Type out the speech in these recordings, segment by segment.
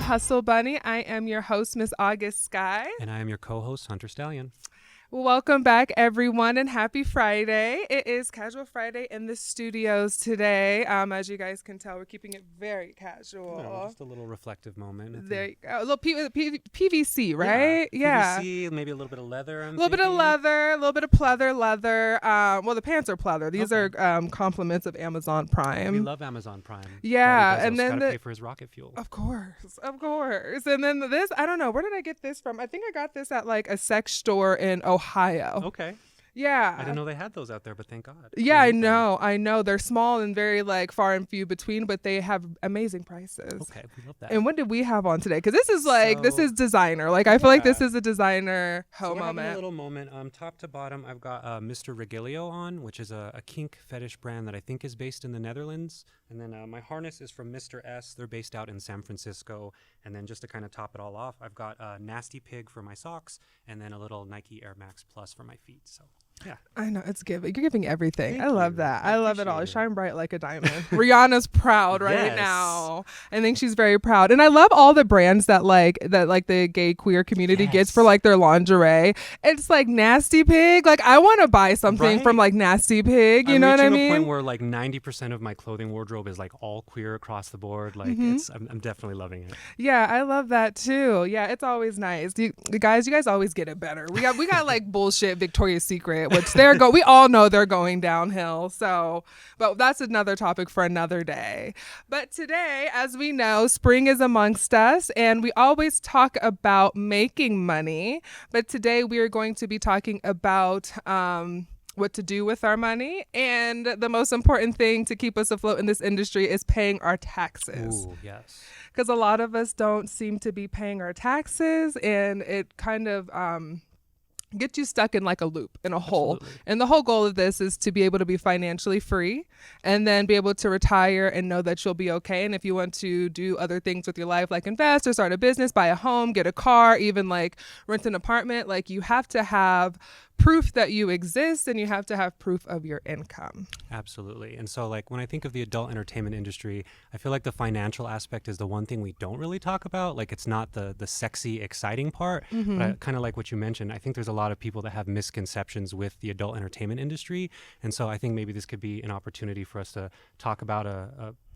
Hustle Bunny? I am your host, Miss August Skye. And I am your co-host, Hunter Stallion. Welcome back, everyone, and happy Friday. It is Casual Friday in the studios today. As you guys can tell, we're keeping it very casual. No, just a little reflective moment. There you go. A little PVC, right? Yeah. PVC, maybe a little bit of leather. A little bit of leather, a little bit of pleather leather. Well, the pants are pleather. These are compliments of Amazon Prime. We love Amazon Prime. Yeah, and then gotta pay for his rocket fuel. Of course. And then this, I don't know, where did I get this from? I think I got this at like a sex store in Ohio. Okay. Yeah. I didn't know they had those out there, but thank God. Yeah, I know. They're small and very like far and few between, but they have amazing prices. Okay, we love that. And what did we have on today? Because this is like, this is designer. Like, I feel like this is a designer moment. A little moment. Top to bottom, I've got Mr. Regilio on, which is a kink fetish brand that I think is based in the Netherlands. And then my harness is from Mr. S. They're based out in San Francisco. And then just to kind of top it all off, I've got Nasty Pig for my socks, and then a little Nike Air Max Plus for my feet. So. Yeah, I know, it's giving. You're giving everything. Thank I love you. that. I I love it all. appreciate it. Shine bright like a diamond. Rihanna's proud right Yes. now. I think she's very proud. And I love all the brands that the gay queer community gets for like their lingerie. It's like Nasty Pig. Like, I want to buy something from like Nasty Pig. You know what I mean? I'm reaching a point where like 90% of my clothing wardrobe is like all queer across the board. Like I'm definitely loving it. Yeah, I love that too. Yeah, it's always nice. You guys always get it better. We got like bullshit Victoria's Secret, which we all know they're going downhill. So, but that's another topic for another day. But today, as we know, spring is amongst us, and we always talk about making money. But today we are going to be talking about what to do with our money, and the most important thing to keep us afloat in this industry is paying our taxes. Ooh, yes. Because a lot of us don't seem to be paying our taxes, and it kind of get you stuck in like a loop, in a hole. Absolutely. And the whole goal of this is to be able to be financially free and then be able to retire and know that you'll be okay. And if you want to do other things with your life, like invest or start a business, buy a home, get a car, even like rent an apartment, like you have to have proof that you exist, and you have to have proof of your income. Absolutely. And so like when I think of the adult entertainment industry, I feel like the financial aspect is the one thing we don't really talk about. Like, it's not the sexy, exciting part. But I kind of like what you mentioned. I think there's a lot of people that have misconceptions with the adult entertainment industry. And so I think maybe this could be an opportunity for us to talk about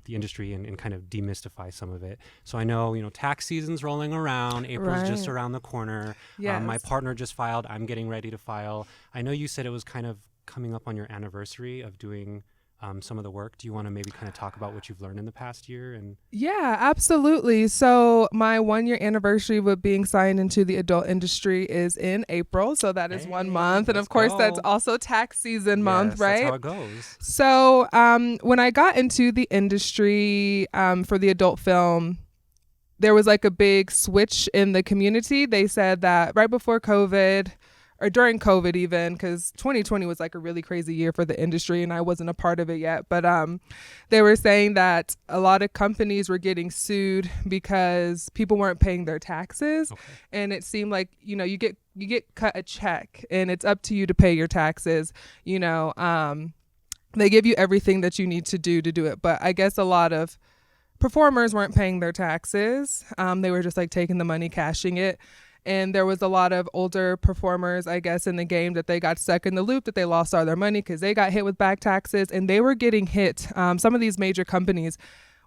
the industry and kind of demystify some of it. So I know, tax season's rolling around. April's just around the corner. Yes. My partner just filed. I'm getting ready to file. I know you said it was kind of coming up on your anniversary of doing some of the work. Do you want to maybe kind of talk about what you've learned in the past year? Yeah, absolutely. So my 1-year anniversary with being signed into the adult industry is in April. So that is 1 month. And of course, that's also tax season month, right? That's how it goes. So when I got into the industry for the adult film, there was like a big switch in the community. They said that right before COVID, or during COVID even, because 2020 was like a really crazy year for the industry and I wasn't a part of it yet. But they were saying that a lot of companies were getting sued because people weren't paying their taxes. Okay. And it seemed like, you get cut a check and it's up to you to pay your taxes. They give you everything that you need to do it. But I guess a lot of performers weren't paying their taxes. They were just like taking the money, cashing it. And there was a lot of older performers, I guess, in the game that they got stuck in the loop, that they lost all their money because they got hit with back taxes, and they were getting hit. Some of these major companies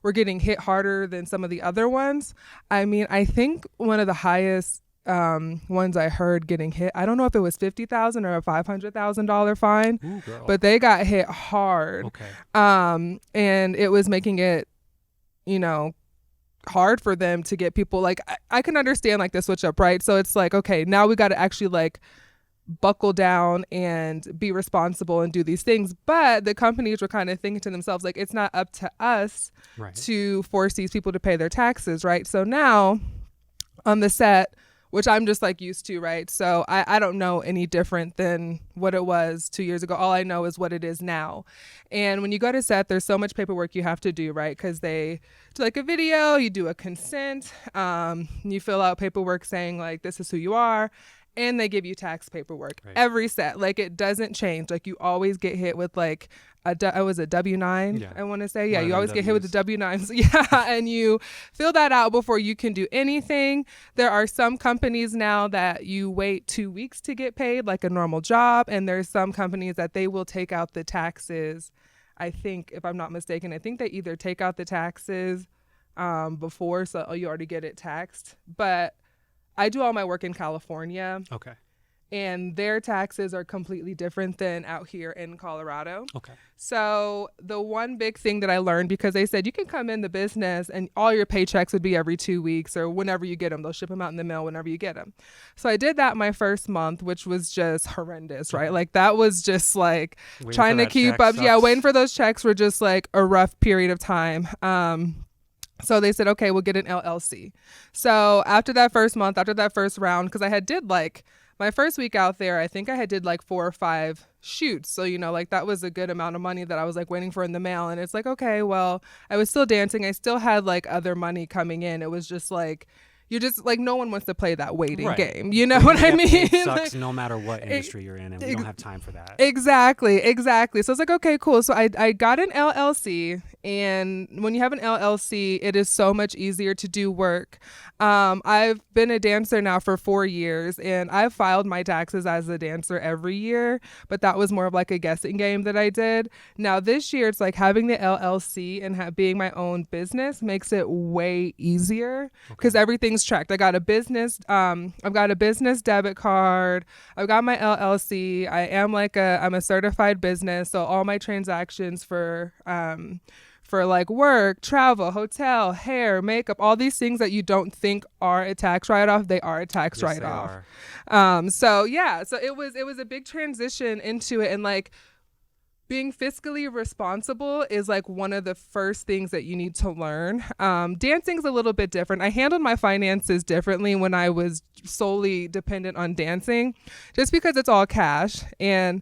were getting hit harder than some of the other ones. I mean, I think one of the highest ones I heard getting hit, I don't know if it was $50,000 or a $500,000 fine. Ooh, girl. But they got hit hard. Okay. And it was making it, hard for them to get people. Like, I can understand like the switch up, right? So it's like, okay, now we got to actually like buckle down and be responsible and do these things. But the companies were kind of thinking to themselves, like, it's not up to us to force these people to pay their taxes, right? So now on the set, which I'm just like used to, right? So I don't know any different than what it was 2 years ago. All I know is what it is now. And when you go to set, there's so much paperwork you have to do, right? Because they do like a video, you do a consent, you fill out paperwork saying like, this is who you are. and they give you tax paperwork Right. every set. Like it doesn't change. Like you always get hit with like was a W-9, Yeah. I want to say. Yeah, One of you them always get hit with the Ws. W-9s. Yeah, and you fill that out before you can do anything. There are some companies now that you wait 2 weeks to get paid like a normal job, and there's some companies that they will take out the taxes. I think, if I'm not mistaken, I think they either take out the taxes before, so you already get it taxed. But I do all my work in California, Okay. and their taxes are completely different than out here in Colorado. Okay. So the one big thing that I learned, because they said you can come in the business and all your paychecks would be every 2 weeks or whenever you get them. They'll ship them out in the mail whenever you get them. So I did that my first month, which was just horrendous, right? Like that was just like Waiting trying for to that keep check up. Yeah, sucks. waiting for those checks were just like a rough period of time. So they said, okay, we'll get an LLC. So after that first month, after that first round, because I had did like my first week out there, I think I had did like 4 or 5 shoots. So, you know, like that was a good amount of money that I was like waiting for in the mail. And it's like, okay, well, I was still dancing. I still had like other money coming in. It was just like, you're just like, no one wants to play that waiting Right. game. You know Waiting what to I get mean? paid sucks Like, no matter what industry you're in, and we don't have time for that. Exactly. So it's like, okay, cool. So I got an LLC, and when you have an LLC, it is so much easier to do work. I've been a dancer now for 4 years, and I've filed my taxes as a dancer every year, but that was more of like a guessing game that I did. Now this year, it's like having the LLC and being my own business makes it way easier because everything's tracked. I've got a business debit card. I've got my LLC. I'm a certified business, so all my transactions for like work, travel, hotel, hair, makeup, all these things that you don't think are a tax write-off, they are a tax Yes, write-off. they are. So it was a big transition into it, and like being fiscally responsible is like one of the first things that you need to learn. Dancing's a little bit different. I handled my finances differently when I was solely dependent on dancing, just because it's all cash, and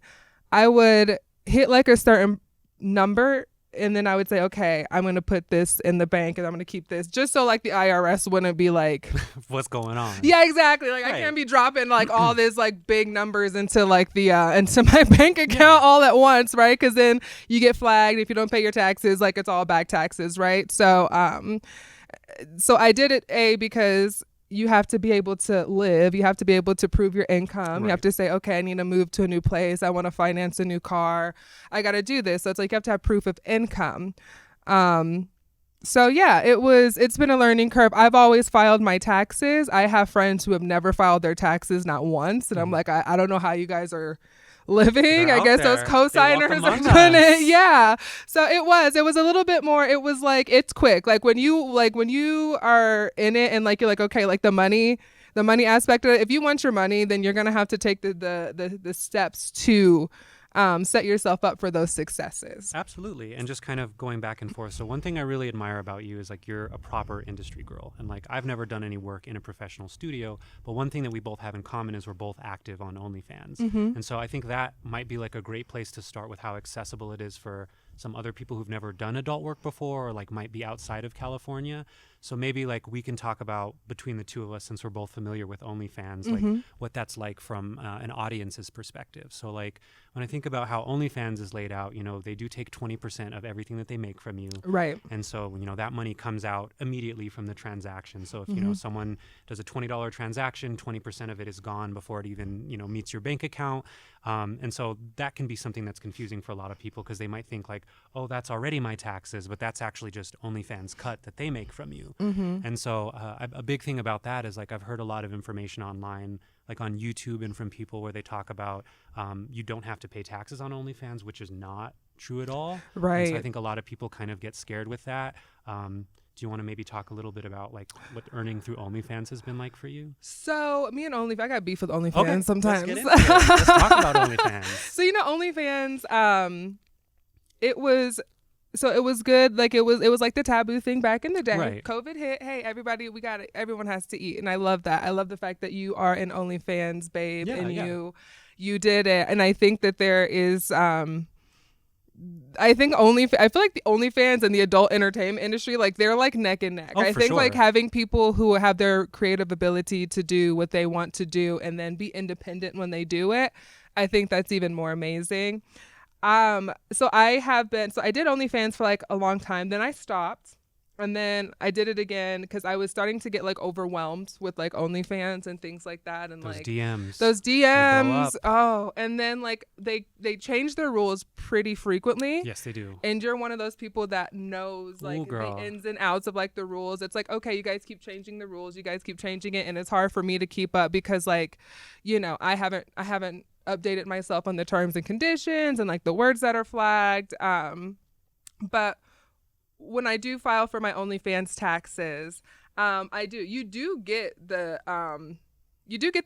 I would hit like a certain number, and then I would say, okay, I'm going to put this in the bank and I'm going to keep this, just so like the IRS wouldn't be like, What's going on? yeah, exactly. Like Right. I can't be dropping like all this like big numbers into like the into my bank account all at once, right? Because then you get flagged if you don't pay your taxes. Like it's all back taxes, right? So so I did it because you have to be able to live. You have to be able to prove your income. You have Right. to say, okay, I need to move to a new place. I want to finance a new car. I got to do this. So it's like you have to have proof of income. So yeah, it's been a learning curve. I've always filed my taxes. I have friends who have never filed their taxes, not once. And I'm like, I don't know how you guys are living. They're I out guess those there. co-signers They are walk doing among us. it. Yeah. So it was a little bit more, it was like, it's quick. Like when you are in it and like, you're like, okay, like the money aspect of it, if you want your money, then you're going to have to take the steps to set yourself up for those successes. Absolutely. And just kind of going back and forth. So one thing I really admire about you is like you're a proper industry girl. And like I've never done any work in a professional studio, but one thing that we both have in common is we're both active on OnlyFans. And so I think that might be like a great place to start with how accessible it is for some other people who've never done adult work before or like might be outside of California. So maybe like we can talk about between the two of us, since we're both familiar with OnlyFans, like what that's like from an audience's perspective. So like when I think about how OnlyFans is laid out, you know, they do take 20% of everything that they make from you. Right. And so, you know, that money comes out immediately from the transaction. So if, you know, someone does a $20 transaction, 20% of it is gone before it even, you know, meets your bank account. And so that can be something that's confusing for a lot of people because they might think like, oh, that's already my taxes, but that's actually just OnlyFans cut that they make from you. And so a big thing about that is like I've heard a lot of information online, like on YouTube and from people where they talk about you don't have to pay taxes on OnlyFans, which is not true at all. Right. And so I think a lot of people kind of get scared with that. Do you want to maybe talk a little bit about like what earning through OnlyFans has been like for you? So me and OnlyFans, I got beef with OnlyFans sometimes. Let's get into it. Let's talk about OnlyFans. So you know, OnlyFans, it was good. Like it was like the taboo thing back in the day. Right. COVID hit. Hey, everybody, we got it. Everyone has to eat, and I love that. I love the fact that you are an OnlyFans babe, Yeah, and yeah. you did it. And I think that there is I think I feel like the OnlyFans and the adult entertainment industry, like they're like neck and neck. Oh, I for think sure. like having people who have their creative ability to do what they want to do and then be independent when they do it, I think that's even more amazing. So I did OnlyFans for like a long time. Then I stopped. And then I did it again because I was starting to get like overwhelmed with like OnlyFans and things like that, and Those like DMs. those They blow DMs. up. Oh, and then like they change their rules pretty frequently. Yes, they do. And you're one of those people that knows like Ooh, girl. the ins and outs of like the rules. It's like, okay, you guys keep changing the rules, you guys keep changing it, and it's hard for me to keep up because like, I haven't updated myself on the terms and conditions and like the words that are flagged. But when I do file for my OnlyFans taxes, you do get the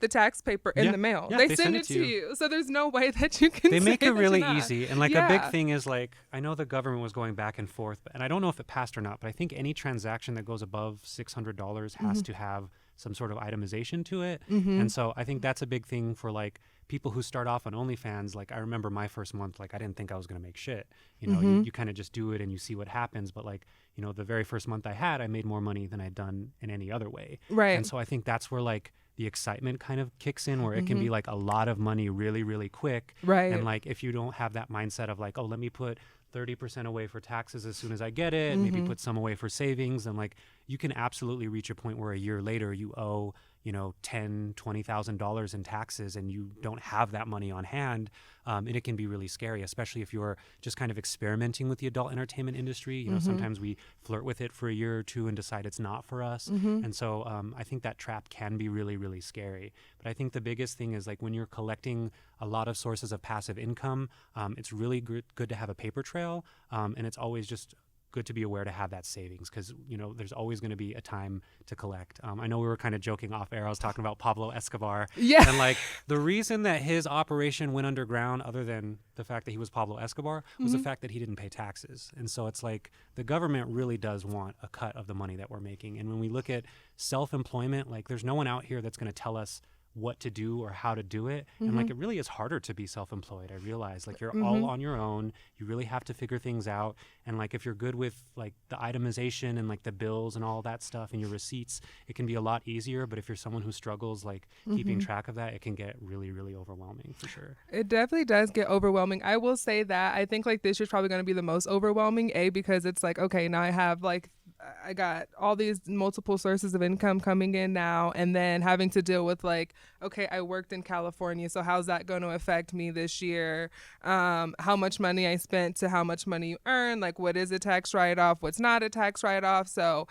tax paper in the mail. Yeah, they send it to you. So there's no way that you can They make it really not. easy. And like a big thing is like, I know the government was going back and forth, and I don't know if it passed or not, but I think any transaction that goes above $600 has to have some sort of itemization to it. And so I think that's a big thing for like people who start off on OnlyFans. Like I remember my first month, like I didn't think I was going to make shit. You kind of just do it and you see what happens. But like, the very first month I had, I made more money than I'd done in any other way. Right. And so I think that's where like the excitement kind of kicks in, where it can be like a lot of money really, really quick. Right. And like, if you don't have that mindset of like, oh, let me put 30% away for taxes as soon as I get it, and maybe put some away for savings, and like you can absolutely reach a point where a year later you owe $10,000-$20,000 in taxes and you don't have that money on hand. And it can be really scary, especially if you're just kind of experimenting with the adult entertainment industry. Sometimes we flirt with it for a year or two and decide it's not for us. And so I think that trap can be really, really scary. But I think the biggest thing is like when you're collecting a lot of sources of passive income, it's really good to have a paper trail. And it's always just good to be aware to have that savings, because there's always going to be a time to collect. I know we were kind of joking off air. I was talking about Pablo Escobar, and like the reason that his operation went underground, other than the fact that he was Pablo Escobar, was the fact that he didn't pay taxes. And so it's like the government really does want a cut of the money that we're making. And when we look at self-employment, like there's no one out here that's going to tell us what to do or how to do it. And like it really is harder to be self-employed. I realize like you're all on your own. You really have to figure things out. And like if you're good with like the itemization and like the bills and all that stuff and your receipts, it can be a lot easier. But if you're someone who struggles like keeping track of that, it can get really, really overwhelming for sure. It definitely does get overwhelming. I will say that I think like this year's probably going to be the most overwhelming, because it's like, okay, now I got all these multiple sources of income coming in now, and then having to deal with like, okay, I worked in California, so how's that going to affect me this year? How much money I spent to how much money you earn, like what is a tax write-off, what's not a tax write-off. So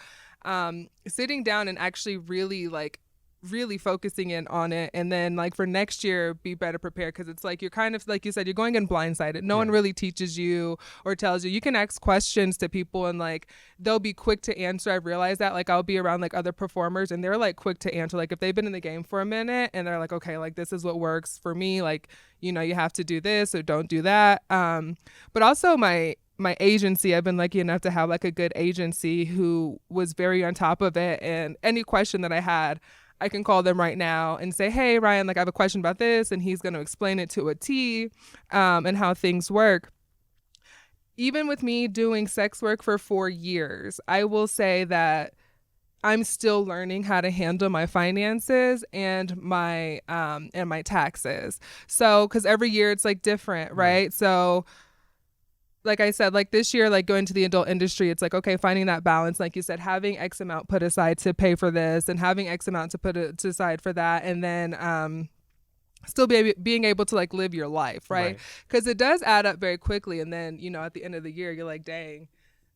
sitting down and actually really focusing in on it, and then like for next year be better prepared, because it's like you're kind of like you said, you're going in blindsided. No one really teaches you or tells you. You can ask questions to people and like they'll be quick to answer. I've realized that. Like I'll be around like other performers and they're like quick to answer, like if they've been in the game for a minute and they're like, okay, like this is what works for me, like you have to do this or don't do that. But also my agency, I've been lucky enough to have like a good agency who was very on top of it, and any question that I had, I can call them right now and say, hey, Ryan, like I have a question about this, and he's going to explain it to a T, and how things work. Even with me doing sex work for 4 years, I will say that I'm still learning how to handle my finances and my taxes. So, because every year it's like different, right? So like I said, like this year, like going to the adult industry, it's like, okay, finding that balance. Like you said, having X amount put aside to pay for this and having X amount to put aside for that. And then still being able to like live your life, right? Because it does add up very quickly. And then, at the end of the year, you're like, dang.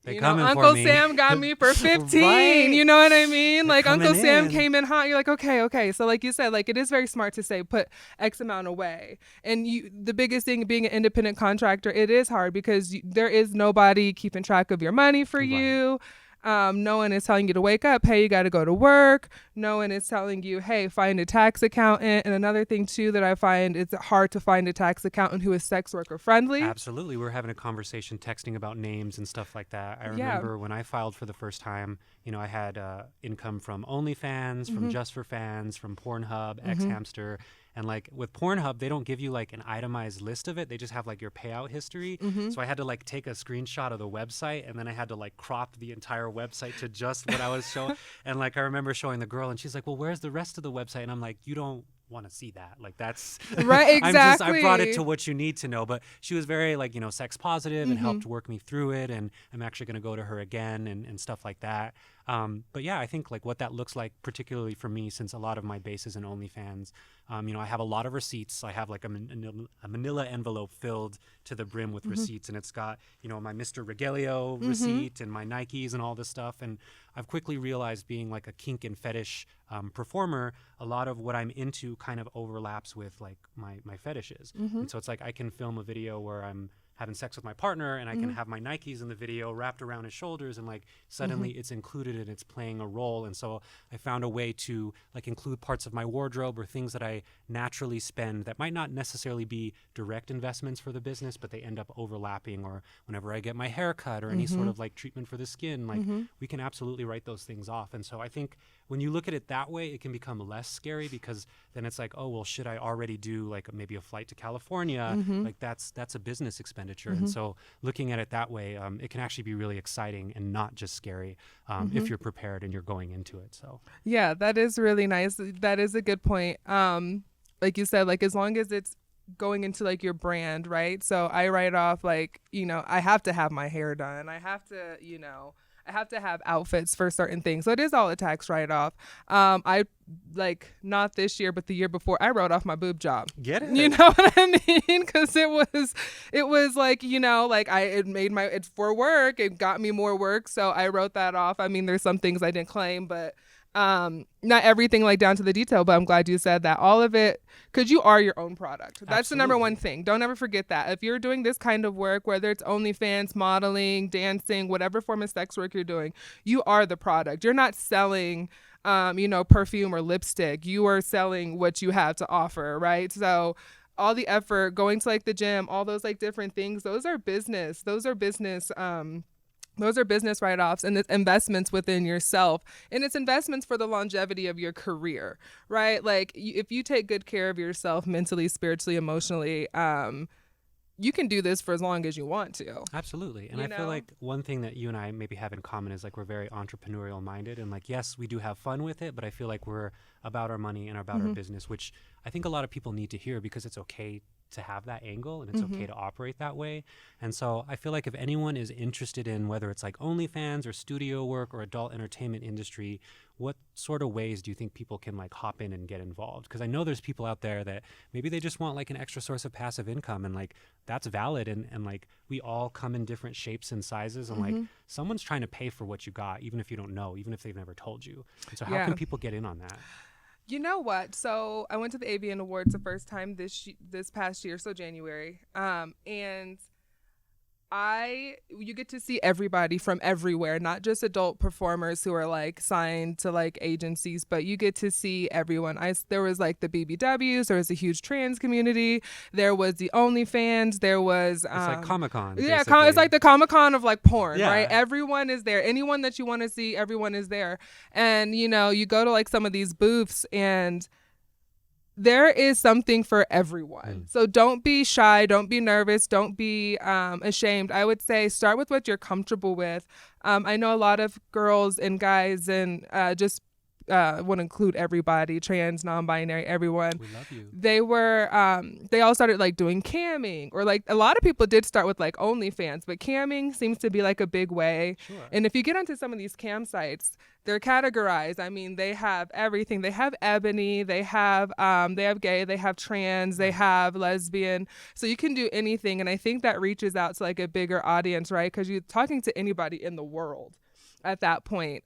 Uncle Sam got me for 15. Right. You know what I mean? They're like Uncle Sam in. came in hot. You're like, okay. So like you said, like it is very smart to say put X amount away. And the biggest thing being an independent contractor, it is hard because there is nobody keeping track of your money for you. No one is telling you to wake up, hey, you got to go to work. No one is telling you, hey, find a tax accountant. And another thing, too, that I find, it's hard to find a tax accountant who is sex worker friendly. Absolutely. We were having a conversation texting about names and stuff like that. I remember when I filed for the first time, I had income from OnlyFans, from Just for Fans, from Pornhub, X Hamster. And like with Pornhub, they don't give you like an itemized list of it. They just have like your payout history. So I had to like take a screenshot of the website, and then I had to like crop the entire website to just what I was showing. And like I remember showing the girl, and she's like, well, where's the rest of the website? And I'm like, you don't want to see that. Like that's right. Exactly. I brought it to what you need to know. But she was very like, sex positive and helped work me through it. And I'm actually going to go to her again and stuff like that. But yeah, I think like what that looks like, particularly for me, since a lot of my base is in OnlyFans, I have a lot of receipts. I have like a manila envelope filled to the brim with receipts, and it's got, my Mr. Regalio receipt and my Nikes and all this stuff. And I've quickly realized, being like a kink and fetish performer, a lot of what I'm into kind of overlaps with like my fetishes. And so it's like I can film a video where I'm having sex with my partner, and I can have my Nikes in the video wrapped around his shoulders, and like suddenly it's included and it's playing a role. And so I found a way to like include parts of my wardrobe or things that I naturally spend that might not necessarily be direct investments for the business, but they end up overlapping. Or whenever I get my hair cut or any sort of like treatment for the skin, like we can absolutely write those things off. And so I think when you look at it that way, it can become less scary, because then it's like, oh, well, should I already do like maybe a flight to California? Like that's a business expenditure. And so looking at it that way, it can actually be really exciting and not just scary if you're prepared and you're going into it. So yeah, that is really nice. That is a good point. Like you said, like as long as it's going into like your brand, right? So I write off like, I have to have my hair done. I have to have outfits for certain things. So it is all a tax write-off. I like not this year, but the year before, I wrote off my boob job. Get it? You know what I mean? Because it was like, like it's for work. It got me more work. So I wrote that off. I mean, there's some things I didn't claim, but not everything like down to the detail, but I'm glad you said that. All of it, because you are your own product. That's Absolutely. the number one thing. Don't ever forget that. If you're doing this kind of work, whether it's OnlyFans, modeling, dancing, whatever form of sex work you're doing, you are the product. You're not selling perfume or lipstick. You are selling what you have to offer, right? So all the effort, going to like the gym, all those like different things, those are business. Those are business write-offs, and it's investments within yourself, and it's investments for the longevity of your career, right? Like if you take good care of yourself mentally, spiritually, emotionally, you can do this for as long as you want to. Absolutely. And I feel like one thing that you and I maybe have in common is like we're very entrepreneurial minded, and like, yes, we do have fun with it, but I feel like we're about our money and about our business, which I think a lot of people need to hear, because it's okay to have that angle, and it's okay to operate that way. And so I feel like if anyone is interested in whether it's like OnlyFans or studio work or adult entertainment industry, what sort of ways do you think people can like hop in and get involved? Because I know there's people out there that maybe they just want like an extra source of passive income, and like that's valid, and like we all come in different shapes and sizes, and like someone's trying to pay for what you got, even if you don't know, even if they've never told you. And so how can people get in on that? You know what? So I went to the AVN Awards the first time this past year, so January, and you get to see everybody from everywhere, not just adult performers who are like signed to like agencies, but you get to see everyone. There was like the BBWs, there was a huge trans community, there was the OnlyFans, there was it's like Comic-Con. Yeah, it's like the Comic-Con of like porn, right? Everyone is there. Anyone that you want to see, everyone is there. And you go to like some of these booths, and there is something for everyone. So don't be shy, don't be nervous, don't be ashamed. I would say start with what you're comfortable with. I know a lot of girls and guys, and just want to include everybody, trans, non-binary, everyone. We love you. They all started like doing camming, or like a lot of people did start with like OnlyFans, but camming seems to be like a big way. Sure. And if you get onto some of these cam sites, they're categorized. I mean, they have everything. They have ebony, they have gay, they have trans, they have lesbian. So you can do anything. And I think that reaches out to like a bigger audience, right? Because you're talking to anybody in the world at that point.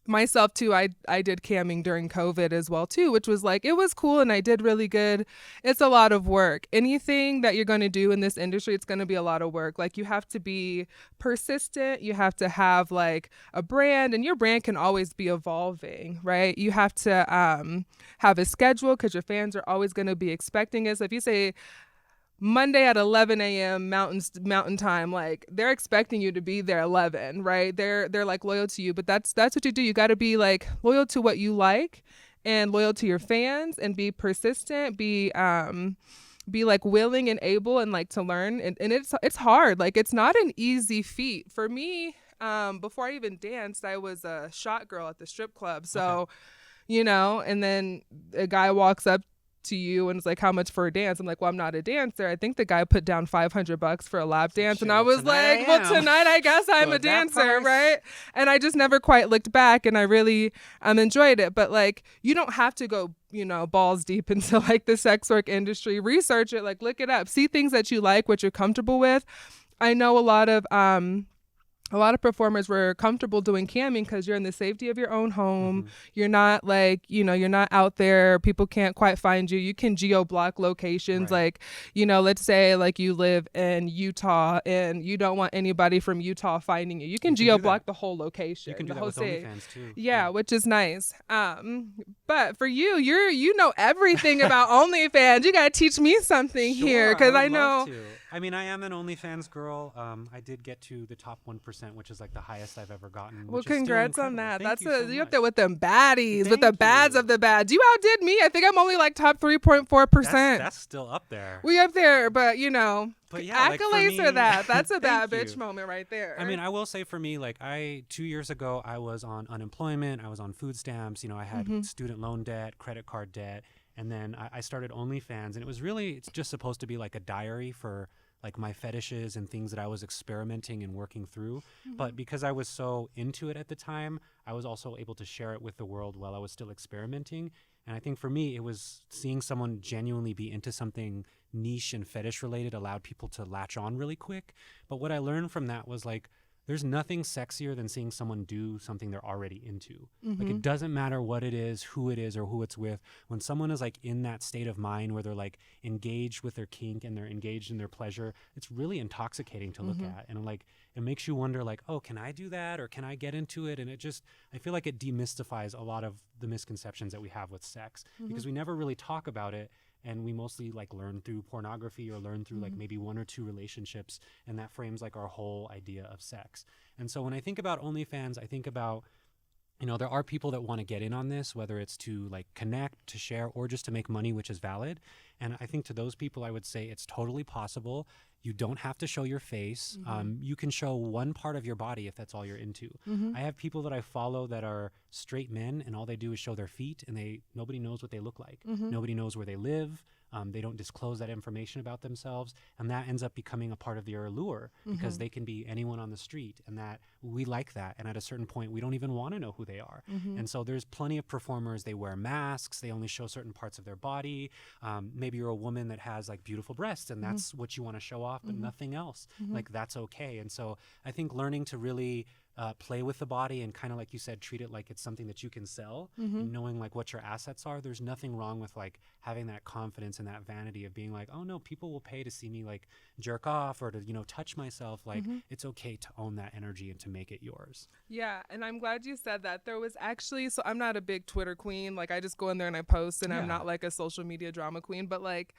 Myself too, I did camming during COVID as well too, which was like, it was cool and I did really good. It's a lot of work. Anything that you're going to do in this industry, it's going to be a lot of work. Like you have to be persistent. You have to have like a brand, and your brand can always be evolving, right? You have to have a schedule, because your fans are always going to be expecting it. So if you say, Monday at 11 a.m. mountain time, like they're expecting you to be there 11, right? They're like loyal to you, but that's what you do. You got to be like loyal to what you like and loyal to your fans and be persistent, be like willing and able and like to learn, and it's hard. Like it's not an easy feat. For me, before I even danced, I was a shot girl at the strip club. So, Okay. and then a guy walks up to you and it's like, how much for a dance? I'm like, well, I'm not a dancer. I think the guy put down $500 for a lap dance. Shit, And I well, was like, tonight I well, am. tonight I guess I'm For a that dancer, price. right? And I just never quite looked back, and I really enjoyed it. But like, you don't have to go, balls deep into like the sex work industry. Research it, like look it up, see things that you like, what you're comfortable with. I know a lot of performers were comfortable doing camming because you're in the safety of your own home. You're not like, you're not out there. People can't quite find you. You can geo-block locations. Right. Like, let's say like you live in Utah and you don't want anybody from Utah finding you. You can You can do geo-block that. the whole location. You can do the that whole with state. OnlyFans too. Yeah, which is nice. But for you, you know everything about OnlyFans. You gotta teach me something here, because I would love know. to. I mean, I am an OnlyFans girl. I did get to the top 1%, which is like the highest I've ever gotten. Well, Which is still congrats on incredible. that. Thank That's you so you up much. there with them baddies, with the Thank bads you. of the bads. You outdid me. I think I'm only like top 3.4%. That's still up there. We up there, but But yeah, like, for accolades for me- that. That's a bad Thank bitch you. moment right there. I mean, I will say for me, like 2 years ago, I was on unemployment. I was on food stamps. I had student loan debt, credit card debt. And then I started OnlyFans, and it's just supposed to be like a diary for like my fetishes and things that I was experimenting and working through. But because I was so into it at the time, I was also able to share it with the world while I was still experimenting. And I think for me, it was seeing someone genuinely be into something niche and fetish related allowed people to latch on really quick. But what I learned from that was like, there's nothing sexier than seeing someone do something they're already into. Like it doesn't matter what it is, who it is, or who it's with. When someone is like in that state of mind where they're like engaged with their kink and they're engaged in their pleasure, it's really intoxicating to look at. And like it makes you wonder like, oh, can I do that, or can I get into it? And I feel like it demystifies a lot of the misconceptions that we have with sex, because we never really talk about it. And we mostly like learn through pornography or learn through like maybe one or two relationships, and that frames like our whole idea of sex. And so when I think about OnlyFans, I think about, there are people that want to get in on this, whether it's to like connect, to share, or just to make money, which is valid. And I think to those people, I would say it's totally possible. You don't have to show your face. You can show one part of your body if that's all you're into. I have people that I follow that are straight men, and all they do is show their feet, and nobody knows what they look like. Nobody knows where they live. They don't disclose that information about themselves, and that ends up becoming a part of their allure, because they can be anyone on the street, and that we like that. And at a certain point, we don't even want to know who they are. And so there's plenty of performers, they wear masks, they only show certain parts of their body. Maybe you're a woman that has like beautiful breasts, and that's what you want to show off, but nothing else. Like that's okay. And so I think learning to really play with the body and kind of like you said, treat it like it's something that you can sell, and knowing like what your assets are. There's nothing wrong with like having that confidence and that vanity of being like, oh no, people will pay to see me like jerk off or to, touch myself. Like it's okay to own that energy and to make it yours. Yeah, and I'm glad you said that. There was actually, so I'm not a big Twitter queen. Like I just go in there and I post, and I'm not like a social media drama queen, but like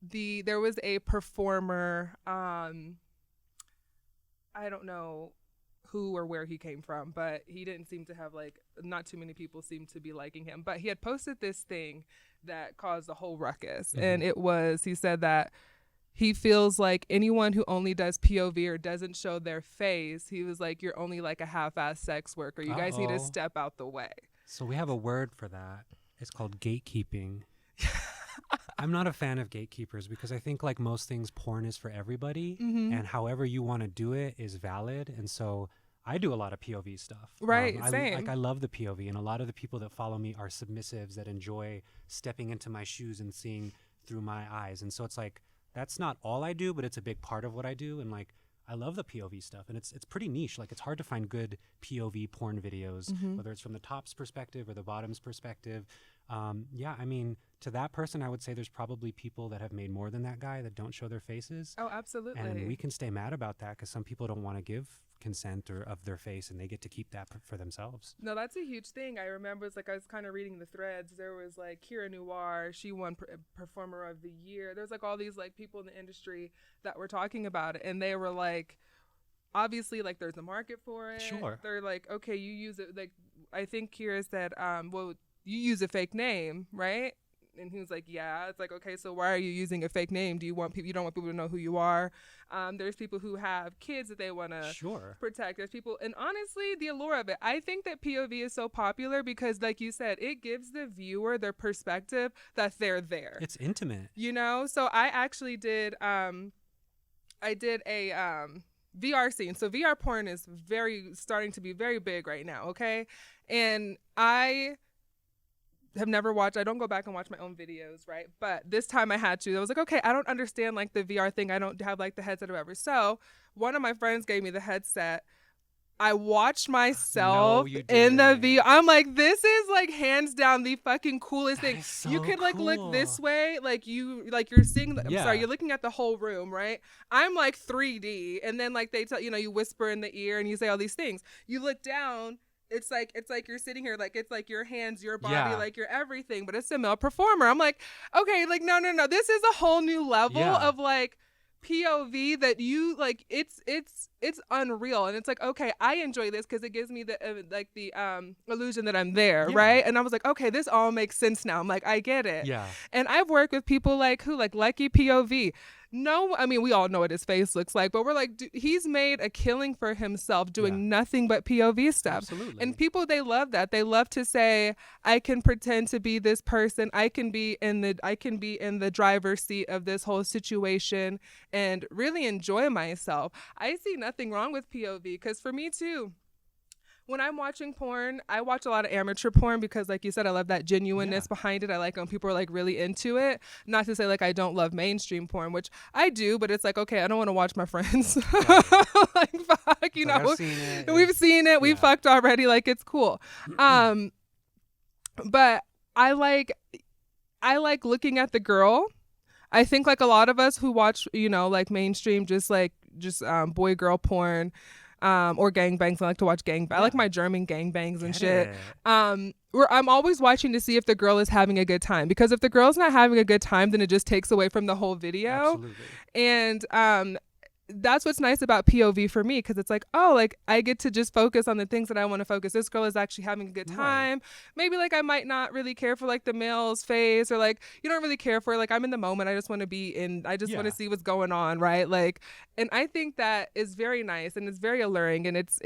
there was a performer, I don't know who or where he came from, but he didn't seem to have like, not too many people seemed to be liking him, but he had posted this thing that caused a whole ruckus. And he said that he feels like anyone who only does POV or doesn't show their face, he was like, you're only like a half-ass sex worker. You guys need to step out the way. So we have a word for that. It's called gatekeeping. I'm not a fan of gatekeepers, because I think like most things, porn is for everybody, and however you want to do it is valid. And so I do a lot of POV stuff. Right, same. I love the POV, and a lot of the people that follow me are submissives that enjoy stepping into my shoes and seeing through my eyes. And so it's like, that's not all I do, but it's a big part of what I do. And like, I love the POV stuff, and it's pretty niche. Like it's hard to find good POV porn videos, whether it's from the top's perspective or the bottom's perspective. I mean, to that person, I would say there's probably people that have made more than that guy that don't show their faces. Oh, absolutely. And we can stay mad about that, because some people don't want to give consent or of their face, and they get to keep that for themselves. No, that's a huge thing. I remember it's like I was kind of reading the threads. There was like Kira Noir, she won Performer of the Year. There's like all these like people in the industry that were talking about it, and they were like, obviously, like there's a market for it. Sure. They're like, okay, you use it. Like I think Kira said, well, you use a fake name, right? And he was like, yeah. It's like, okay, so why are you using a fake name? Do you want people? You don't want people to know who you are. There's people who have kids that they want to protect. There's people, and honestly, the allure of it. I think that POV is so popular because, like you said, it gives the viewer their perspective that they're there. It's intimate, you know. So I actually did. I did a VR scene. So VR porn is starting to be very big right now. Okay, and I have never watched, I don't go back and watch my own videos, right? But this time I had to. I was like, okay, I don't understand like the VR thing. I don't have like the headset or whatever. So one of my friends gave me the headset. I watched myself in the VR. I'm like, this is like hands down the fucking coolest thing. So you could like cool. look this way, like you're seeing. I'm sorry, you're looking at the whole room, right? I'm like 3D, and then like they tell you whisper in the ear and you say all these things. You look down. It's like you're sitting here, like it's like your hands, your body, like your everything, but it's a male performer. I'm like, okay, like no, this is a whole new level of like POV that you like. It's unreal, and it's like, okay, I enjoy this because it gives me the illusion that I'm there, right? And I was like, okay, this all makes sense now. I'm like, I get it. Yeah. And I've worked with people like Lucky POV. No, I mean, we all know what his face looks like, but we're like, he's made a killing for himself doing nothing but POV stuff. Absolutely. And people, they love that. They love to say, I can pretend to be this person. I can be in the driver's seat of this whole situation and really enjoy myself. I see nothing wrong with POV because for me too, when I'm watching porn, I watch a lot of amateur porn because, like you said, I love that genuineness behind it. I like when people are like really into it. Not to say like I don't love mainstream porn, which I do, but it's like, okay, I don't want to watch my friends. Like, fuck, you know. I've seen it. We've seen it. We fucked already. Like, it's cool. But I like looking at the girl. I think like a lot of us who watch, like mainstream, just boy girl porn. Or gangbangs. I like to watch gangbang. I like my German gangbangs and shit. Where I'm always watching to see if the girl is having a good time, because if the girl's not having a good time, then it just takes away from the whole video. Absolutely. And that's what's nice about POV for me, because it's like, oh, like I get to just focus on the things that I want to focus. This girl is actually having a good time. Maybe like I might not really care for like the male's face, or like you don't really care for like I'm in the moment. I just want to be in. I just want to see what's going on, right? Like, and I think that is very nice and it's very alluring, and it's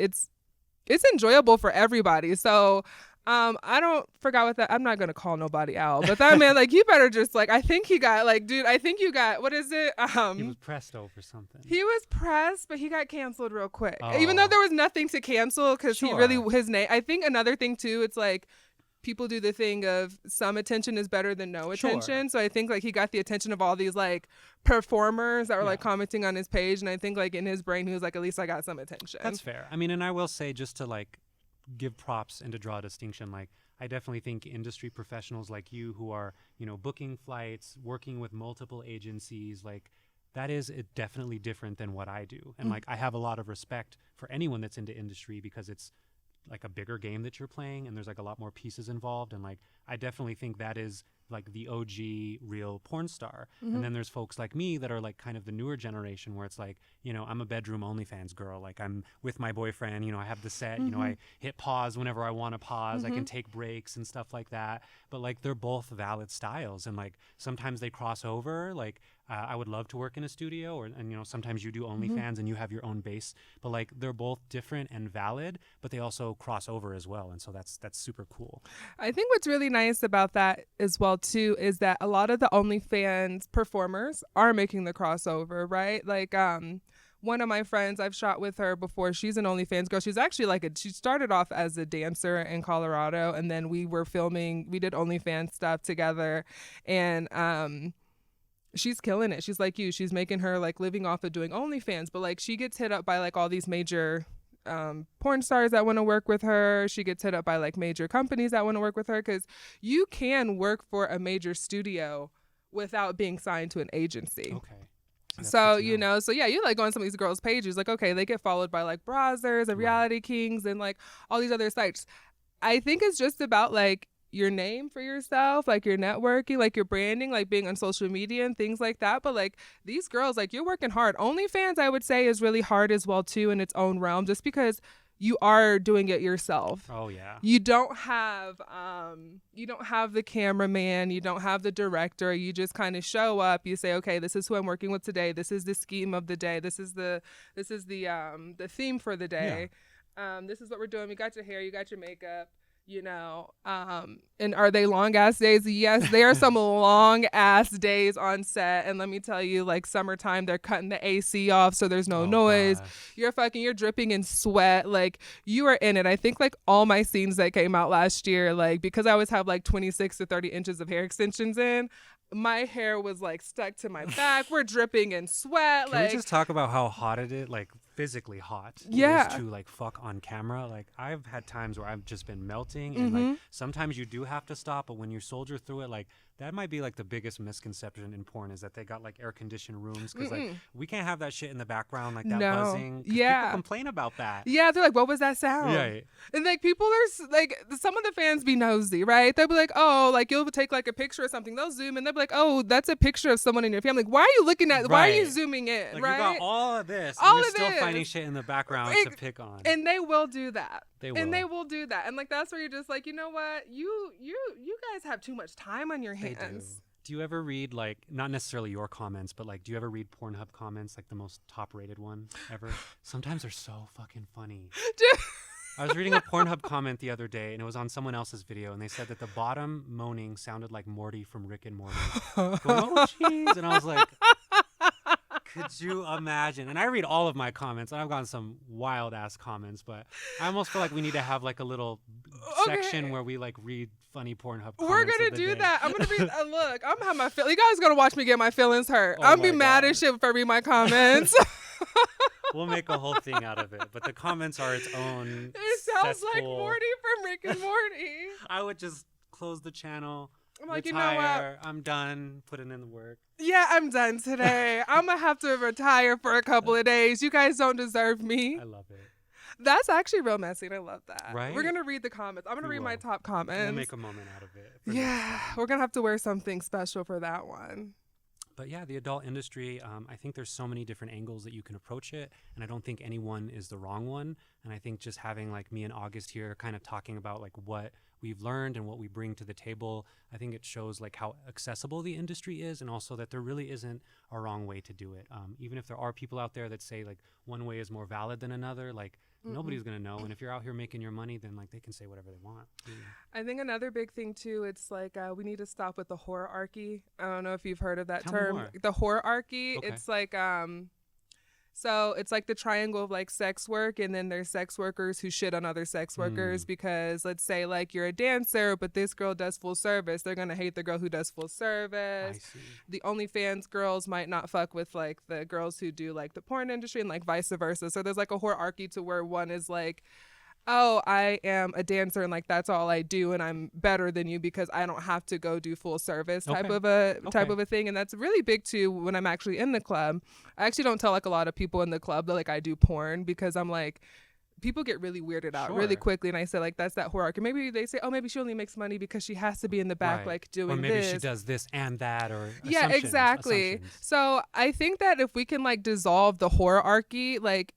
enjoyable for everybody. So. I don't forgot what that. I'm not gonna call nobody out, but that man, like, you better just like. I think he got like, dude. I think you got what is it? He was pressed over something. He was pressed, but he got canceled real quick. Even though there was nothing to cancel, because he really his name. I think another thing too. It's like people do the thing of some attention is better than no attention. So I think like he got the attention of all these like performers that were like commenting on his page, and I think like in his brain he was like, at least I got some attention. That's fair. I mean, and I will say, just to like give props and to draw a distinction, like I definitely think industry professionals like you who are, booking flights, working with multiple agencies, like that is definitely different than what I do. And like I have a lot of respect for anyone that's into industry, because it's like a bigger game that you're playing and there's like a lot more pieces involved. And like I definitely think that is like the OG real porn star. And then there's folks like me that are like kind of the newer generation, where it's like, I'm a bedroom OnlyFans girl. Like I'm with my boyfriend, I have the set, I hit pause whenever I want to pause. I can take breaks and stuff like that. But like they're both valid styles, and like sometimes they cross over. Like I would love to work in a studio, and sometimes you do OnlyFans and you have your own base, but like they're both different and valid, but they also cross over as well. And so that's super cool. I think what's really nice about that as well too is that a lot of the OnlyFans performers are making the crossover, right? Like one of my friends, I've shot with her before. She's an OnlyFans girl. She's actually she started off as a dancer in Colorado, and then we did OnlyFans stuff together, and she's killing it. She's like you. She's making her like living off of doing OnlyFans, but like she gets hit up by like all these major porn stars that want to work with her. She gets hit up by like major companies that want to work with her, because you can work for a major studio without being signed to an agency. Okay. That's So, good to know. so yeah, you like go on some of these girls' pages, like, okay, they get followed by like Brazzers and Right. Reality Kings and like all these other sites. I think it's just about like your name for yourself, like your networking, like your branding, like being on social media and things like that. But like these girls, like you're working hard. OnlyFans, I would say, is really hard as well too in its own realm, just because you are doing it yourself. Oh yeah. You don't have the cameraman, you don't have the director. You just kind of show up, you say, okay, this is who I'm working with today, this is the scheme of the day, this is the theme for the day. This is what we're doing. We got your hair, you got your makeup, and are they long ass days? Yes, they are some long ass days on set. And let me tell you, like summertime, they're cutting the AC off so there's no noise. Gosh. You're dripping in sweat. Like you are in it. I think like all my scenes that came out last year, like because I always have like 26 to 30 inches of hair extensions in, my hair was like stuck to my back. We're dripping in sweat. Can like we just talk about how hot it is, like physically hot Yeah. it is to like fuck on camera? Like I've had times where I've just been melting and like sometimes you do have to stop, but when you soldier through it, like that might be like the biggest misconception in porn is that they got like air conditioned rooms because like we can't have that shit in the background, like that buzzing. Yeah. People complain about that. Yeah, they're like, what was that sound? Right. And like people are like, some of the fans be nosy, right? They'll be like, oh, like you'll take like a picture or something. They'll zoom and they'll be like, oh, that's a picture of someone in your family. Like, why are you looking at? Why are you zooming in? Like right? you got all of this. All and you're of still this. finding shit in the background to pick on. And they will do that. They will. And they will do that. And like that's where you're just like, you know what? You guys have too much time on your hands. They do. Do you ever read like not necessarily your comments, but like do you ever read Pornhub comments, like the most top rated one ever? Sometimes they're so fucking funny. I was reading a Pornhub comment the other day and it was on someone else's video and they said that the bottom moaning sounded like Morty from Rick and Morty. Going, oh jeez. And I was like, could you imagine? And I read all of my comments and I've gotten some wild ass comments, but I almost feel like we need to have like a little section where we like read funny Pornhub comments. We're gonna do that. I'm gonna read. Look, I'm gonna have my feelings. You guys gonna watch me get my feelings hurt. I'm gonna be mad as shit if I read my comments. We'll make a whole thing out of it, but the comments are its own. It sounds cesspool. like Morty from Rick and Morty. I would just close the channel. I'm like, retire, you know what? I'm done putting in the work. Yeah, I'm done today. I'm gonna have to retire for a couple of days. You guys don't deserve me. I love it. That's actually real messy, and I love that. Right? We're gonna read the comments. I'm gonna read my top comments. We'll make a moment out of it. Yeah, we're gonna have to wear something special for that one. But yeah, the adult industry, I think there's so many different angles that you can approach it. And I don't think any one is the wrong one. And I think just having like me and August here kind of talking about like what we've learned and what we bring to the table, I think it shows like how accessible the industry is and also that there really isn't a wrong way to do it. Even if there are people out there that say like one way is more valid than another, like nobody's going to know. And if you're out here making your money, then like they can say whatever they want. I think another big thing too, it's like we need to stop with the Hoarchy. I don't know if you've heard of that term. The Hoarchy. Okay. It's like so it's like the triangle of like sex work, and then there's sex workers who shit on other sex workers because let's say like you're a dancer, but this girl does full service. They're gonna hate the girl who does full service. I see. The OnlyFans girls might not fuck with like the girls who do like the porn industry, and like vice versa. So there's like a Hoarchy to where one is like, oh, I am a dancer and like that's all I do and I'm better than you because I don't have to go do full service type of a thing. And that's really big too when I'm actually in the club. I actually don't tell like a lot of people in the club that like I do porn because I'm like, people get really weirded out really quickly. And I say like, that's that Hoarchy. Maybe they say, oh, maybe she only makes money because she has to be in the back like doing this. Or maybe she does this and that or yeah, exactly. So I think that if we can like dissolve the Hoarchy, like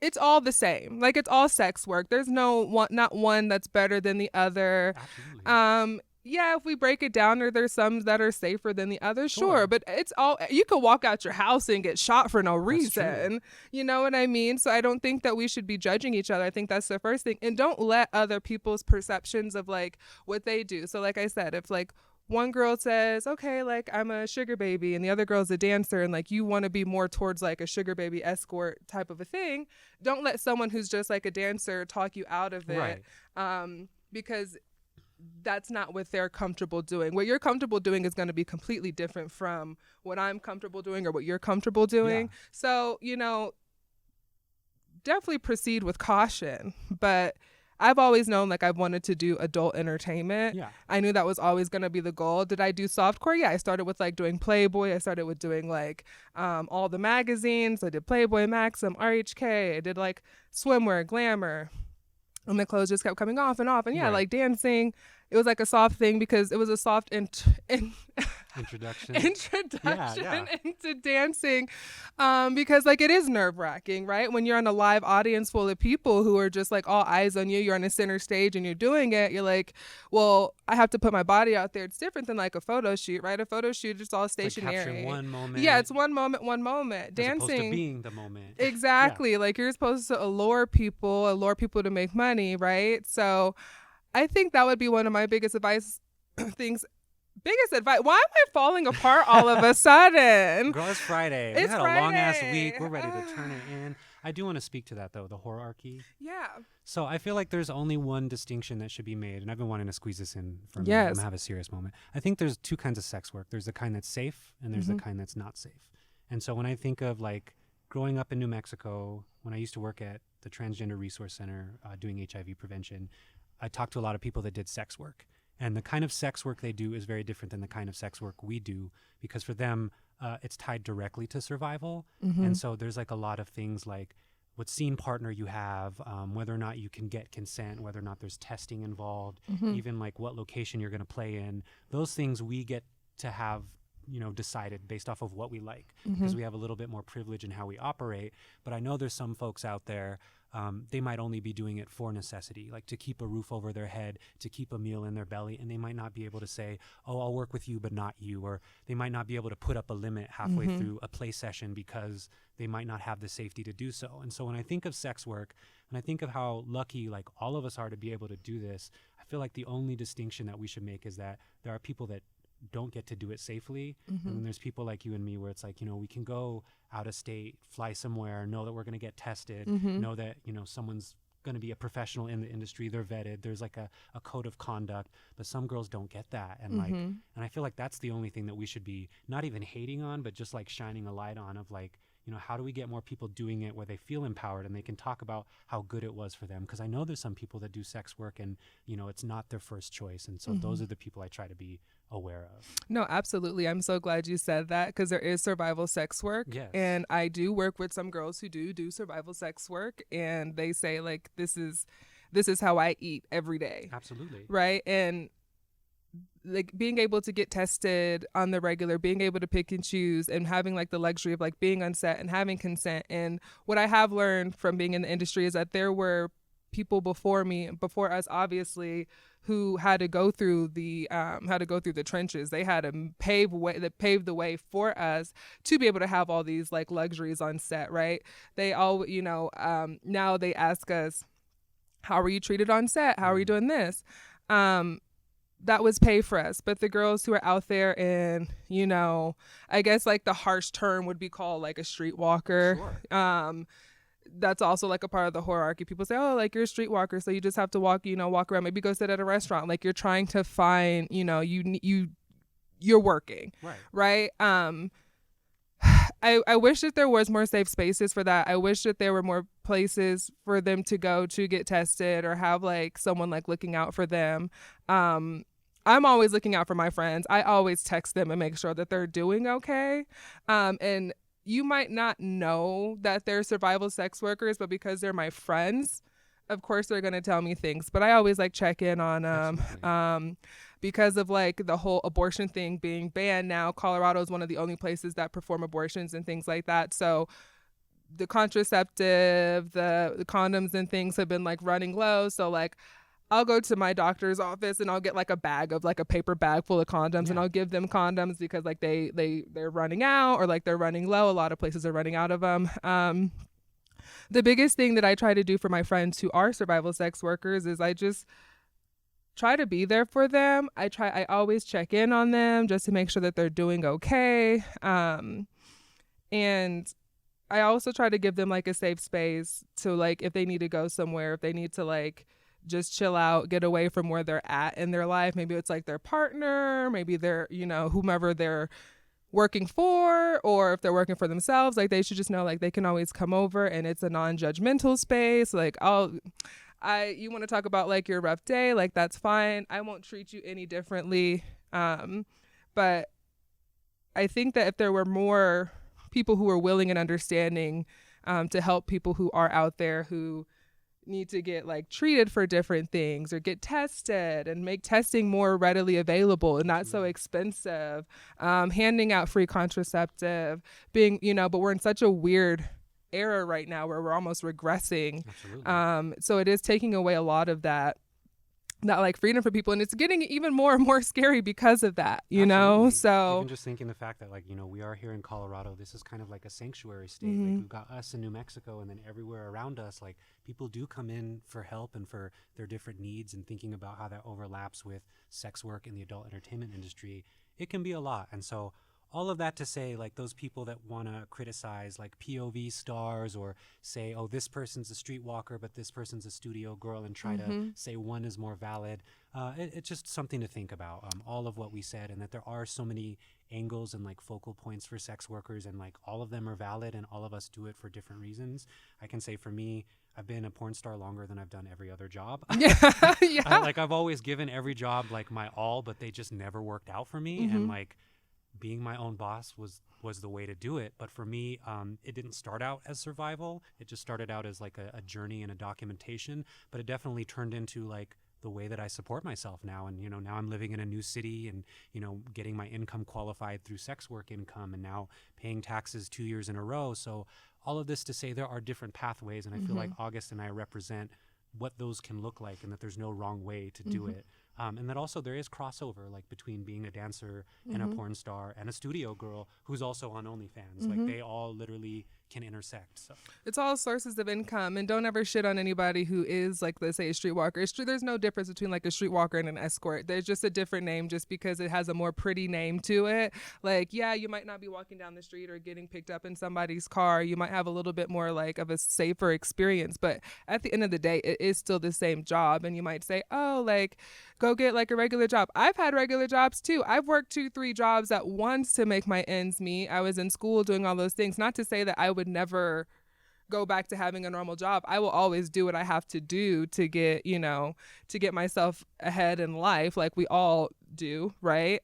it's all the same. Like it's all sex work. There's not one that's better than the other. Absolutely. Yeah, if we break it down, or there's some that are safer than the others, sure. But it's all, you could walk out your house and get shot for no reason. You know what I mean? So I don't think that we should be judging each other. I think that's the first thing. And don't let other people's perceptions of like what they do. So like I said, if like one girl says, okay, like I'm a sugar baby, and the other girl's a dancer, and like you want to be more towards like a sugar baby escort type of a thing, don't let someone who's just like a dancer talk you out of it. Because that's not what they're comfortable doing. What you're comfortable doing is going to be completely different from what I'm comfortable doing or what you're comfortable doing. So, you know, definitely proceed with caution, but I've always known like I've wanted to do adult entertainment. Yeah. I knew that was always going to be the goal. Did I do softcore? Yeah, I started with like doing Playboy. I started with doing like all the magazines. I did Playboy, Maxim, RHK. I did like swimwear, glamour. And the clothes just kept coming off and off. And yeah, Right. like dancing, it was like a soft thing because it was a soft Introduction. introduction into dancing, because like it is nerve-wracking, right? When you're on a live audience full of people who are just like all eyes on you, you're on a center stage and you're doing it, you're like, well, I have to put my body out there. It's different than like a photo shoot, right? A photo shoot is all stationary. Like capturing one moment. Yeah, it's one moment. Dancing, as opposed to being the moment. Exactly. Like you're supposed to allure people to make money, right? So I think that would be one of my biggest advice things. Biggest advice. Why am I falling apart all of a sudden? Girl, it's Friday. We had a long ass week. We're ready to turn it in. I do want to speak to that though, the Hoarchy. Yeah. So I feel like there's only one distinction that should be made, and I've been wanting to squeeze this in for a minute. Yes. I'm gonna have a serious moment. I think there's two kinds of sex work. There's the kind that's safe, and there's the kind that's not safe. And so when I think of like growing up in New Mexico, when I used to work at the Transgender Resource Center doing HIV prevention, I talked to a lot of people that did sex work. And the kind of sex work they do is very different than the kind of sex work we do, because for them, it's tied directly to survival. And so there's like a lot of things like what scene partner you have, whether or not you can get consent, whether or not there's testing involved, even like what location you're going to play in. Those things we get to have, decided based off of what we like, because we have a little bit more privilege in how we operate. But I know there's some folks out there, they might only be doing it for necessity, like to keep a roof over their head, to keep a meal in their belly, and they might not be able to say, oh, I'll work with you, but not you, or they might not be able to put up a limit halfway through a play session because they might not have the safety to do so. And so when I think of sex work, and I think of how lucky like all of us are to be able to do this, I feel like the only distinction that we should make is that there are people that don't get to do it safely, and then there's people like you and me where it's like, we can go out of state, fly somewhere, know that we're going to get tested, know that someone's going to be a professional in the industry, they're vetted, there's like a code of conduct. But some girls don't get that, and like, and I feel like that's the only thing that we should be not even hating on, but just like shining a light on, of like, how do we get more people doing it where they feel empowered and they can talk about how good it was for them? Because I know there's some people that do sex work and it's not their first choice, and so those are the people I try to be aware of. No, absolutely. I'm so glad you said that, because there is survival sex work. Yes. And I do work with some girls who do survival sex work, and they say like, this is how I eat every day. Absolutely. Right. And like being able to get tested on the regular, being able to pick and choose, and having like the luxury of like being on set and having consent. And what I have learned from being in the industry is that there were people before us, obviously, who had to go through the trenches. They had to pave the way for us to be able to have all these like luxuries on set, right? They all, now they ask us, how are you treated on set? How are you doing this? That was pay for us. But the girls who are out there and, I guess like the harsh term would be called like a streetwalker. Sure. That's also like a part of the Hoarchy. People say, oh, like you're a streetwalker, so you just have to walk around, maybe go sit at a restaurant. Like you're trying to find, you're working. Right. I wish that there was more safe spaces for that. I wish that there were more places for them to go to get tested, or have like someone like looking out for them. I'm always looking out for my friends. I always text them and make sure that they're doing okay. And you might not know that they're survival sex workers, but because they're my friends, of course they're going to tell me things. But I always like check in on because of like the whole abortion thing being banned now. Colorado is one of the only places that perform abortions and things like that. So the contraceptive, the condoms and things have been like running low. So like I'll go to my doctor's office and I'll get like a bag of like a paper bag full of condoms, and I'll give them condoms because like they're running out, or like they're running low. A lot of places are running out of them. The biggest thing that I try to do for my friends who are survival sex workers is I just try to be there for them. I always check in on them just to make sure that they're doing okay. And I also try to give them like a safe space to like, if they need to go somewhere, if they need to like just chill out, get away from where they're at in their life. Maybe it's like their partner, maybe they're, whomever they're working for, or if they're working for themselves, like they should just know like they can always come over and it's a non-judgmental space. Like You want to talk about like your rough day, like that's fine. I won't treat you any differently. But I think that if there were more people who are willing and understanding to help people who are out there who need to get like treated for different things or get tested, and make testing more readily available and not so expensive, handing out free contraceptive, being, but we're in such a weird era right now where we're almost regressing. So it is taking away a lot of that like freedom for people, and it's getting even more and more scary because of that, know. So even just thinking the fact that, like, we are here in Colorado, this is kind of like a sanctuary state. Like, we've got us in New Mexico, and then everywhere around us, like, people do come in for help and for their different needs, and thinking about how that overlaps with sex work in the adult entertainment industry, it can be a lot. And so all of that to say, like, those people that want to criticize like POV stars, or say, oh, this person's a streetwalker but this person's a studio girl, and try to say one is more valid, it's just something to think about, all of what we said, and that there are so many angles and like focal points for sex workers, and like all of them are valid, and all of us do it for different reasons. I can say for me, I've been a porn star longer than I've done every other job. I've always given every job like my all, but they just never worked out for me. And like, being my own boss was the way to do it. But for me, it didn't start out as survival. It just started out as like a journey and a documentation. But it definitely turned into like the way that I support myself now. And, now I'm living in a new city, and, getting my income qualified through sex work income, and now paying taxes 2 years in a row. So all of this to say there are different pathways. And I feel like August and I represent what those can look like, and that there's no wrong way to do it. And that also there is crossover, like, between being a dancer and a porn star and a studio girl who's also on OnlyFans. Like, they all literally can intersect. So it's all sources of income, and don't ever shit on anybody who is, like, let's say, a streetwalker. There's no difference between like a streetwalker and an escort. There's just a different name just because it has a more pretty name to it. Like, yeah, you might not be walking down the street or getting picked up in somebody's car. You might have a little bit more like of a safer experience, but at the end of the day, it is still the same job. And you might say, oh, like, go get like a regular job. I've had regular jobs too. I've worked 2-3 jobs at once to make my ends meet. I was in school doing all those things. Not to say that I would never go back to having a normal job. I will always do what I have to do to get, to get myself ahead in life, like we all do, right?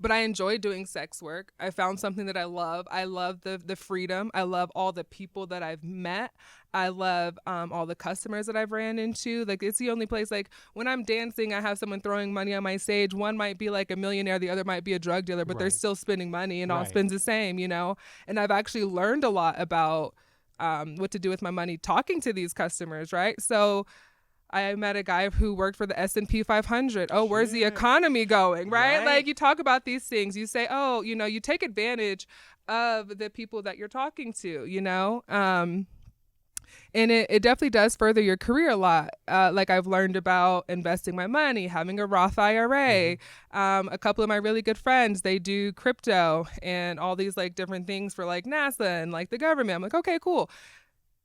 But I enjoy doing sex work. I found something that I love. I love the freedom. I love all the people that I've met. I love all the customers that I've ran into. Like, it's the only place, like, when I'm dancing, I have someone throwing money on my stage. One might be like a millionaire, the other might be a drug dealer, but they're still spending money, and all spends the same, And I've actually learned a lot about what to do with my money talking to these customers, right? So I met a guy who worked for the S&P 500. Oh, where's the economy going, right? Like, you talk about these things. You say, oh, you take advantage of the people that you're talking to, and it definitely does further your career a lot. Like, I've learned about investing my money, having a Roth IRA. A couple of my really good friends, they do crypto and all these like different things for like NASA and like the government. I'm like, okay, cool.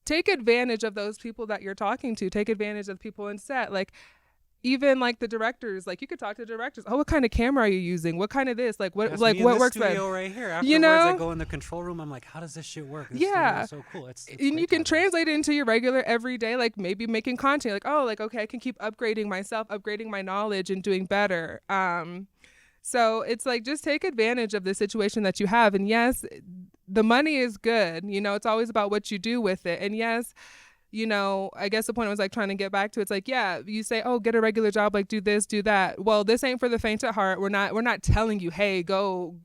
Take advantage of those people that you're talking to. Take advantage of people in set. Like, even like the directors, like, you could talk to directors. Oh, what kind of camera are you using? What kind of this? Like, what, that's like, me what in works this studio right here. Afterwards, I go in the control room. I'm like, how does this shit work? This is so cool. It's and you can translate it into your regular everyday, like, maybe making content. Like, oh, like, okay, I can keep upgrading myself, upgrading my knowledge, and doing better. So it's like, just take advantage of the situation that you have. And yes, the money is good. It's always about what you do with it. And yes, I guess the point I was like trying to get back to, it's like, yeah, you say, oh, get a regular job, like, do this, do that. Well, this ain't for the faint at heart. We're not telling you, hey, go,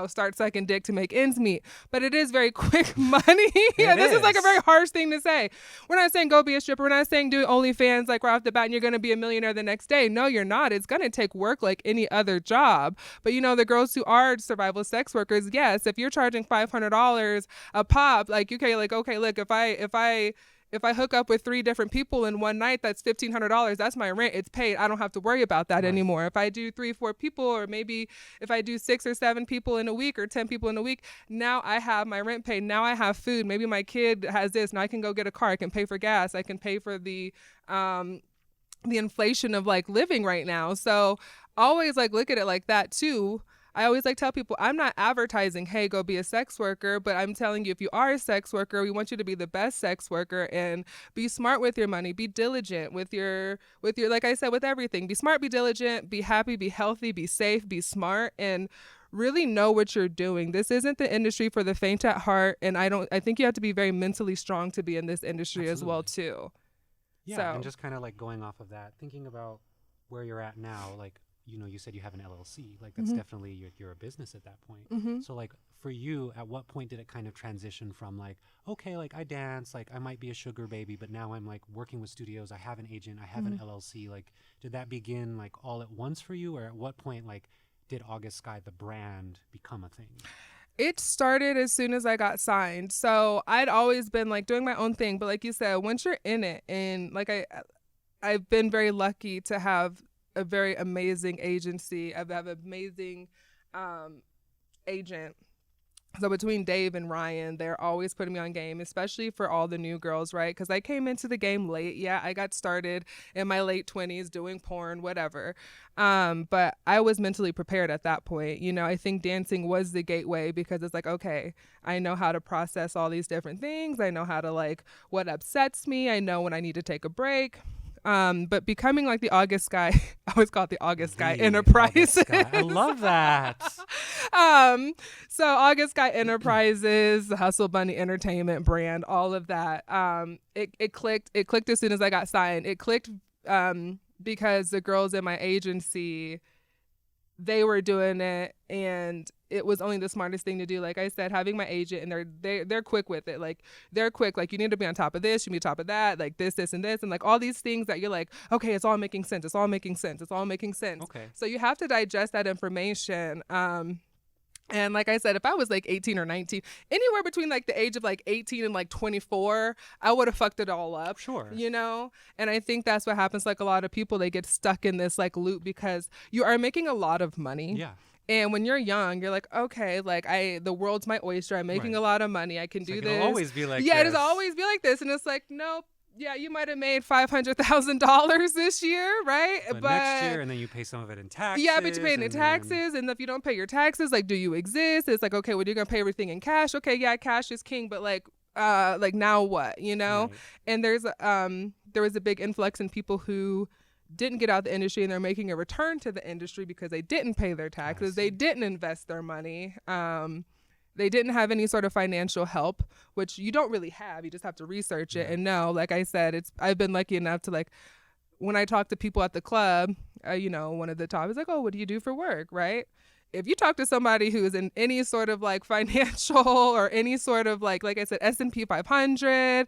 start sucking dick to make ends meet. But it is very quick money. This is like a very harsh thing to say. We're not saying go be a stripper. We're not saying do OnlyFans like right off the bat and you're going to be a millionaire the next day. No, you're not. It's going to take work like any other job. But the girls who are survival sex workers, yes, if you're charging $500 a pop, like, okay, look, if I hook up with 3 different people in one night, that's $1,500. That's my rent. It's paid. I don't have to worry about that anymore. If I do 3-4 people, or maybe if I do 6 or 7 people in a week, or 10 people in a week, now I have my rent paid. Now I have food. Maybe my kid has this. Now I can go get a car. I can pay for gas. I can pay for the inflation of like living right now. So always like look at it like that too. I always like tell people I'm not advertising, hey, go be a sex worker, but I'm telling you, if you are a sex worker, we want you to be the best sex worker and be smart with your money, be diligent with your like I said, with everything. Be smart, be diligent, be happy, be healthy, be safe, be smart, and really know what you're doing. This isn't the industry for the faint at heart, and I think you have to be very mentally strong to be in this industry as well too. Yeah, So. and just kind of like going off of that, thinking about where you're at now, like, you know, you said you have an LLC, like that's definitely you're a business at that point. So like for you, at what point did it kind of transition from like, okay, like I dance, like I might be a sugar baby, but now I'm like working with studios, I have an agent, I have an LLC. Like, did that begin like all at once for you, or at what point like did August Skye the brand become a thing? It started as soon as I got signed. So I'd always been like doing my own thing, but like you said, once you're in it, and like I've been very lucky to have a very amazing agency. I have an amazing agent. So between Dave and Ryan, they're always putting me on game, especially for all the new girls, right? Because I came into the game late. Yeah, I got started in my late 20s doing porn, whatever. But I was mentally prepared at that point. You know, I think dancing was the gateway because it's like, okay, I know how to process all these different things. I know how to like what upsets me. I know when I need to take a break. But becoming like the August Skye, I always call it the August Skye Enterprises. I love that. So August Skye Enterprises, the Hustle Bunny Entertainment brand, all of that. It clicked. It clicked as soon as I got signed. It clicked because the girls in my agency, they were doing it, and it was only the smartest thing to do. Like I said, having my agent, and they're quick with it. Like they're quick. Like you need to be on top of this, you need to be on top of that, like this, and this, and like all these things that you're like, okay, it's all making sense. It's all making sense. It's all making sense. Okay. So you have to digest that information. And like I said, if I was like 18 or 19, anywhere between like the age of like 18 and like 24, I would have fucked it all up. Sure. You know? And I think that's what happens. Like a lot of people, they get stuck in this like loop because you are making a lot of money. Yeah. And when you're young, you're like, okay, like the world's my oyster. I'm making a lot of money. I can do this. It'll always be like this. It'll always be like this. And it's like, nope. Yeah, you might have made $500,000 this year, right? But next year, and then you pay some of it in taxes. Yeah, but you pay it in taxes, and if you don't pay your taxes, like, do you exist? It's like, okay, well, you're gonna pay everything in cash. Okay, yeah, cash is king, but like now what? You know? Right. And there was a big influx in people who didn't get out the industry, and they're making a return to the industry because they didn't pay their taxes, they didn't invest their money. They didn't have any sort of financial help, which you don't really have. You just have to research it and know. Like I said, I've been lucky enough to, like, when I talk to people at the club, you know, one of the top is like, oh, what do you do for work, right? If you talk to somebody who is in any sort of like financial or any sort of like I said, S&P 500,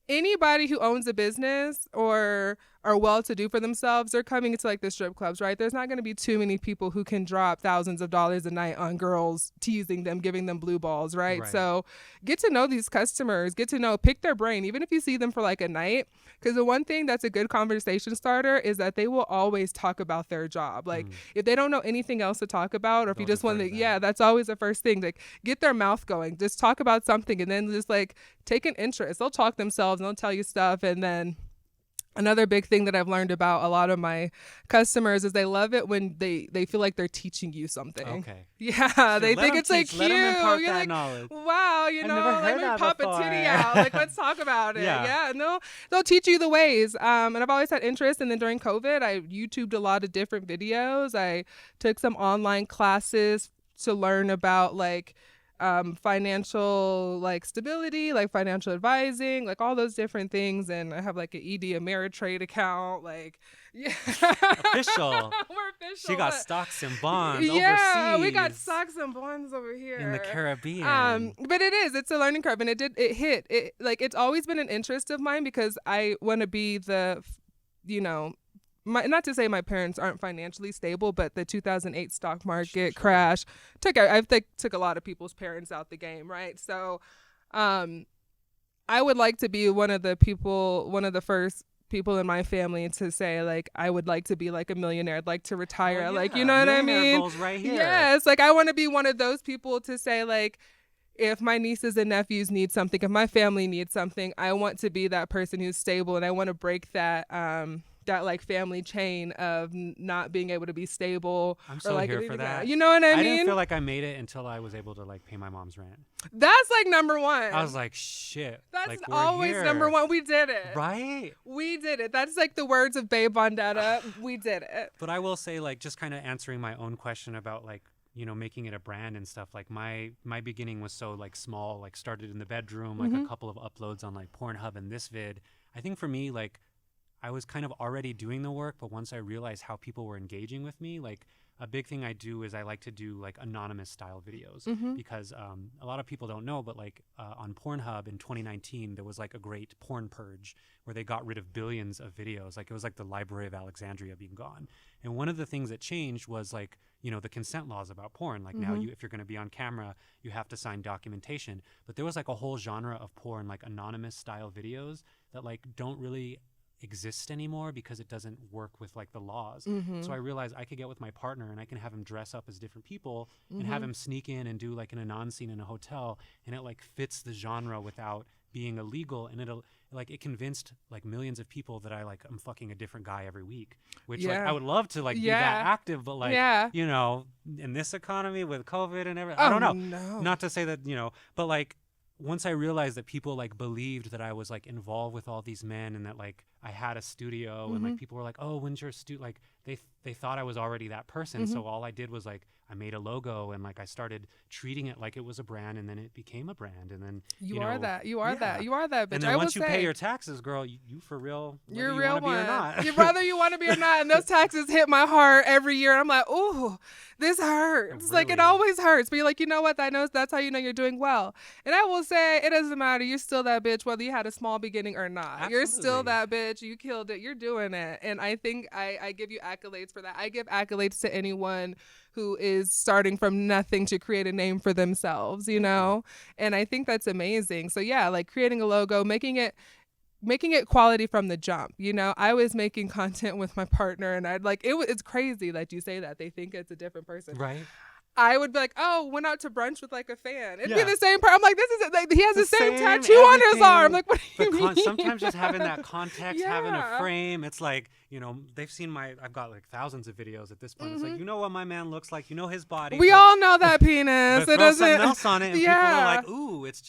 anybody who owns a business or are well-to-do for themselves, they're coming into like the strip clubs, right? There's not going to be too many people who can drop thousands of dollars a night on girls, teasing them, giving them blue balls, right? So get to know these customers, pick their brain, even if you see them for like a night. Because the one thing that's a good conversation starter is that they will always talk about their job. Like if they don't know anything else to talk about, or if you just want to, that's always the first thing. Like get their mouth going, just talk about something, and then just like take an interest. They'll talk themselves and they'll tell you stuff. And then another big thing that I've learned about a lot of my customers is they love it when they feel like they're teaching you something. Okay. Yeah, Sure, they think it's like cute. Let them impart You're that like, knowledge. wow, you know, let me pop a titty out. Like, let's talk about it. Yeah. And they'll teach you the ways. And I've always had interest. And then during COVID, I YouTubed a lot of different videos. I took some online classes to learn about like financial like stability, like financial advising, like all those different things. And I have like an ED Ameritrade account, like official. We're official. She got stocks and bonds overseas. We got overseas. stocks and bonds over here In the Caribbean. But it's a learning curve, and it hit like it's always been an interest of mine because I want to be the, you know, not to say my parents aren't financially stable, but the 2008 stock market crash took a lot of people's parents out the game, right? So I would like to be one of the first people in my family to say, like, I would like to be like a millionaire. I'd like to retire. Oh, yeah. Like, you know what I mean? Goals right here. Yes. Like, I want to be one of those people to say, like, if my nieces and nephews need something, if my family needs something, I want to be that person who's stable, and I want to break that that like family chain of not being able to be stable. I'm so or like here for that. You know what I mean? I didn't feel like I made it until I was able to like pay my mom's rent. That's like number one. I was like, shit. That's like, always here. number one. We did it. Right? We did it. That's like the words of Babe Vendetta. We did it. But I will say, like, just kind of answering my own question about like, you know, making it a brand and stuff. Like my beginning was so like small, like started in the bedroom, like a couple of uploads on like Pornhub and this vid. I think for me, like I was kind of already doing the work, but once I realized how people were engaging with me, like a big thing I do is I like to do like anonymous style videos because a lot of people don't know, but like on Pornhub in 2019, there was like a great porn purge where they got rid of billions of videos. Like it was like the Library of Alexandria being gone. And one of the things that changed was like, you know, the consent laws about porn. Like now if you're going to be on camera, you have to sign documentation. But there was like a whole genre of porn, like anonymous style videos that like don't really exist anymore because it doesn't work with like the laws. So I realized I could get with my partner and I can have him dress up as different people and have him sneak in and do like an anon scene in a hotel, and it like fits the genre without being illegal, and it'll like it convinced like millions of people that I'm fucking a different guy every week, which like I would love to like be that active, but like you know, in this economy with COVID and everything, I don't know. Not to say that, you know, but like once I realized that people like believed that I was like involved with all these men and that like I had a studio and like people were like, oh, when's your like they thought I was already that person. So all I did was like I made a logo and like I started treating it like it was a brand, and then it became a brand, and then you are know, that you are that bitch. And then once you pay your taxes, girl, you for real, you're a real one. Be or not. Whether you want to be or not, and those taxes hit my heart every year, and I'm like, ooh, this hurts. Really? Like it always hurts, but you're like, you know what? That's how you know you're doing well. And I will say, it doesn't matter. You're still that bitch, whether you had a small beginning or not. Absolutely. You're still that bitch. You killed it. You're doing it, and I think I give you accolades for that. I give accolades to anyone who is starting from nothing to create a name for themselves, you know? And I think that's amazing. So yeah, like creating a logo, making it quality from the jump, you know? I was making content with my partner, and I'd like, it's crazy that you say that. They think it's a different person. Right. I would be like, oh, went out to brunch with like a fan. It'd be the same part. I'm like, this is it. Like, he has the same tattoo on his arm. Like, what do you mean? Sometimes just having that context, having a frame. It's like, you know, they've seen I've got like thousands of videos at this point. It's like, you know what my man looks like. You know his body. We all know that penis. But throw something else on it, and people are like, ooh, it's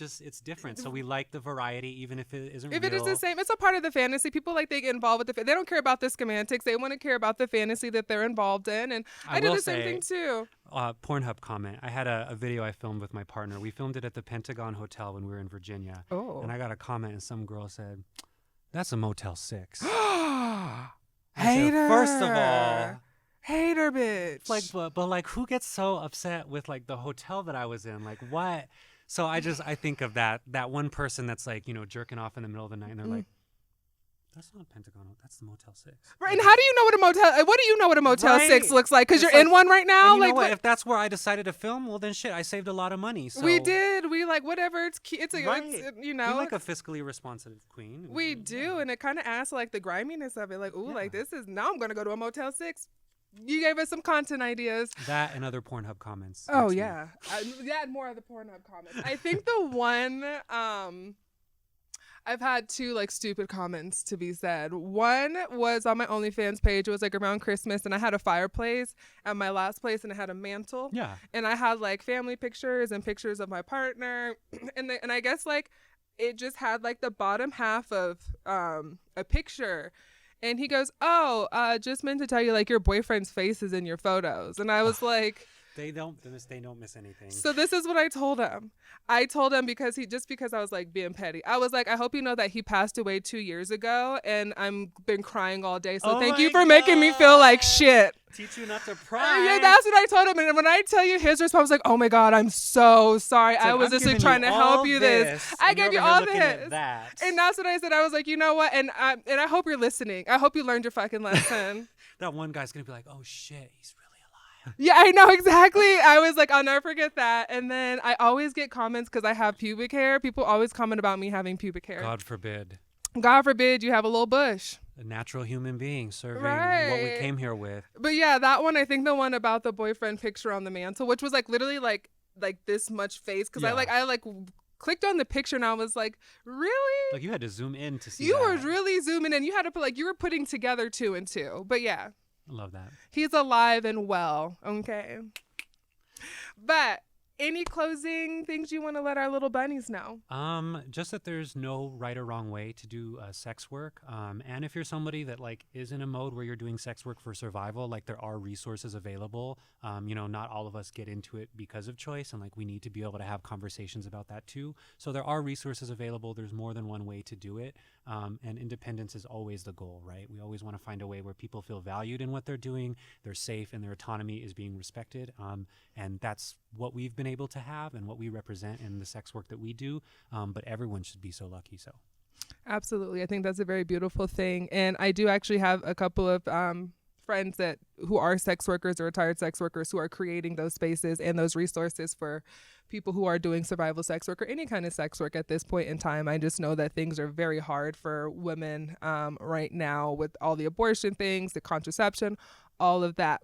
different. So we like the variety, even if it isn't real. If it is the same, it's a part of the fantasy. People like they get involved with they don't care about the semantics. They want to care about the fantasy that they're involved in. And I do the same thing too. Pornhub comment. I had a video I filmed with my partner. We filmed it at the Pentagon Hotel when we were in Virginia. Oh. And I got a comment, and some girl said, "That's a Motel 6." Hater. First of all, hater bitch. Like, but like, who gets so upset with like the hotel that I was in? Like, what? So I think of that one person that's like, you know, jerking off in the middle of the night, and they're like, that's not Pentagon. That's the Motel 6. Right. And how do you know what a motel? What do you know what a Motel 6 looks like? Because you're in one right now. You like, know what? If that's where I decided to film, well then shit, I saved a lot of money. So we did. We like whatever. It's you know. We like a fiscally responsive queen. We do, and it kind of adds like the griminess of it. Like, ooh, like this is now I'm gonna go to a Motel 6. You gave us some content ideas. That and other Pornhub comments. Oh yeah, more of the Pornhub comments. I think the one. I've had two like stupid comments to be said. One was on my OnlyFans page. It was like around Christmas, and I had a fireplace at my last place, and I had a mantle. Yeah. And I had like family pictures and pictures of my partner, and I guess like it just had like the bottom half of a picture. And he goes, "Oh, just meant to tell you like your boyfriend's face is in your photos." And I was like. They don't miss anything. So this is what I told him. I told him because I was like being petty. I was like, I hope you know that he passed away 2 years ago, and I'm been crying all day. So thank you for making me feel like shit. Teach you not to cry. Yeah, that's what I told him. And when I tell you his response was like, "Oh my God, I'm so sorry. Like, I was just like trying to help you this. I gave you all this." That. And that's what I said. I was like, you know what? And I hope you're listening. I hope you learned your fucking lesson. That one guy's gonna be like, "Oh shit, he's really." Yeah, I know exactly. I was like, I'll never forget that. And then I always get comments because I have pubic hair. People always comment about me having pubic hair. God forbid. God forbid you have a little bush. A natural human being serving what we came here with. But yeah, that one, I think the one about the boyfriend picture on the mantle, which was like literally like this much face. Because I clicked on the picture and I was like, really? Like you had to zoom in to see You that. were really zooming in. You had to put, like, you were putting together 2 and 2. But yeah. I love that. He's alive and well. Okay. But any closing things you want to let our little bunnies know? Just that there's no right or wrong way to do sex work. And if you're somebody that like is in a mode where you're doing sex work for survival, like there are resources available. Not all of us get into it because of choice, and like we need to be able to have conversations about that too. So there are resources available. There's more than one way to do it. And independence is always the goal, right? We always want to find a way where people feel valued in what they're doing, they're safe, and their autonomy is being respected. And that's what we've been able to have and what we represent in the sex work that we do. But everyone should be so lucky. So Absolutely. I think that's a very beautiful thing. And I do actually have a couple of friends who are sex workers or retired sex workers who are creating those spaces and those resources for people who are doing survival sex work or any kind of sex work at this point in time. I just know that things are very hard for women right now with all the abortion things, the contraception, all of that.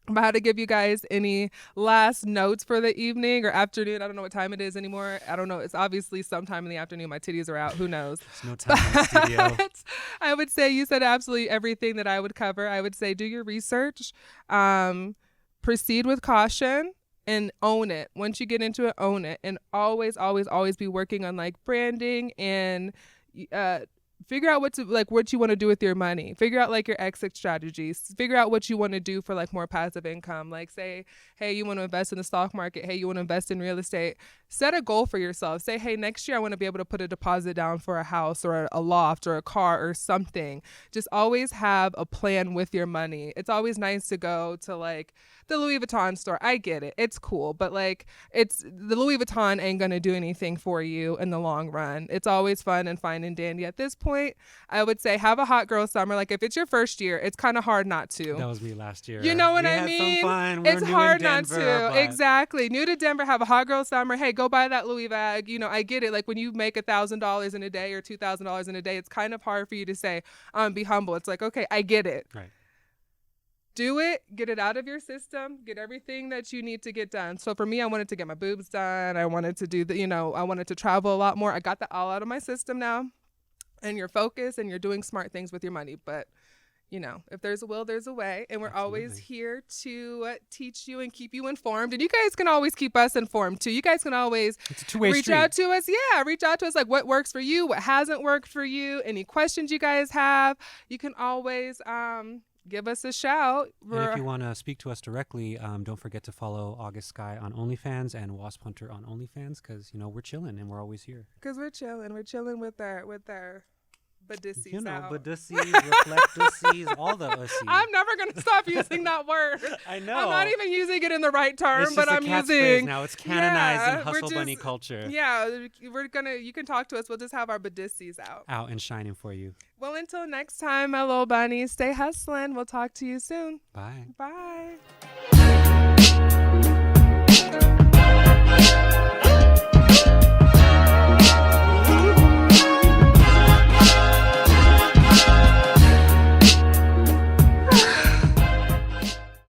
But how to give you guys any last notes for the evening or afternoon. I don't know what time it is anymore. I don't know. It's obviously sometime in the afternoon. My titties are out. Who knows? there's no time in the studio. But I would say you said absolutely everything that I would cover. I would say do your research, proceed with caution, and own it. Once you get into it, own it. And always, always, always be working on like branding and figure out what you want to do with your money. Figure out like your exit strategies. Figure out what you want to do for like more passive income. Like say, hey, you want to invest in the stock market. Hey, you want to invest in real estate. Set a goal for yourself. Say, hey, next year I want to be able to put a deposit down for a house or a loft or a car or something. Just always have a plan with your money. It's always nice to go to like the Louis Vuitton store. I get it. It's cool. But like the Louis Vuitton ain't going to do anything for you in the long run. It's always fun and fine and dandy. At this point, I would say have a hot girl summer. Like if it's your first year, it's kind of hard not to. That was me last year. You know what we I had mean? Some fun. It's We're new hard in not Denver, to. but Exactly. New to Denver, have a hot girl summer. Hey, go buy that Louis bag. You know, I get it. Like when you make $1,000 in a day or $2,000 in a day, it's kind of hard for you to say, be humble. It's like, okay, I get it. Right. Do it, get it out of your system, get everything that you need to get done. So for me, I wanted to get my boobs done. I wanted to do I wanted to travel a lot more. I got that all out of my system now. And you're focused and you're doing smart things with your money. But, if there's a will, there's a way. And we're Absolutely. always here to teach you and keep you informed. And you guys can always keep us informed too. You guys can always It's a two-way reach street. out to us. Yeah, reach out to us like what works for you, what hasn't worked for you, any questions you guys have. You can always give us a shout. And if you want to speak to us directly, don't forget to follow August Skye on OnlyFans and Wasp Hunter on OnlyFans because, we're chilling and we're always here. Because we're chilling. We're chilling with our badissies out. Badissies, reflectussies, all the ussies. I'm never going to stop using that word. I know. I'm not even using it in the right term, It's but just I'm a catchphrase using. now. It's canonized Yeah, in we're hustle bunny culture. Yeah, you can talk to us. We'll just have our badissies out. Out and shining for you. Well, until next time, my little bunnies, stay hustling. We'll talk to you soon. Bye. Bye.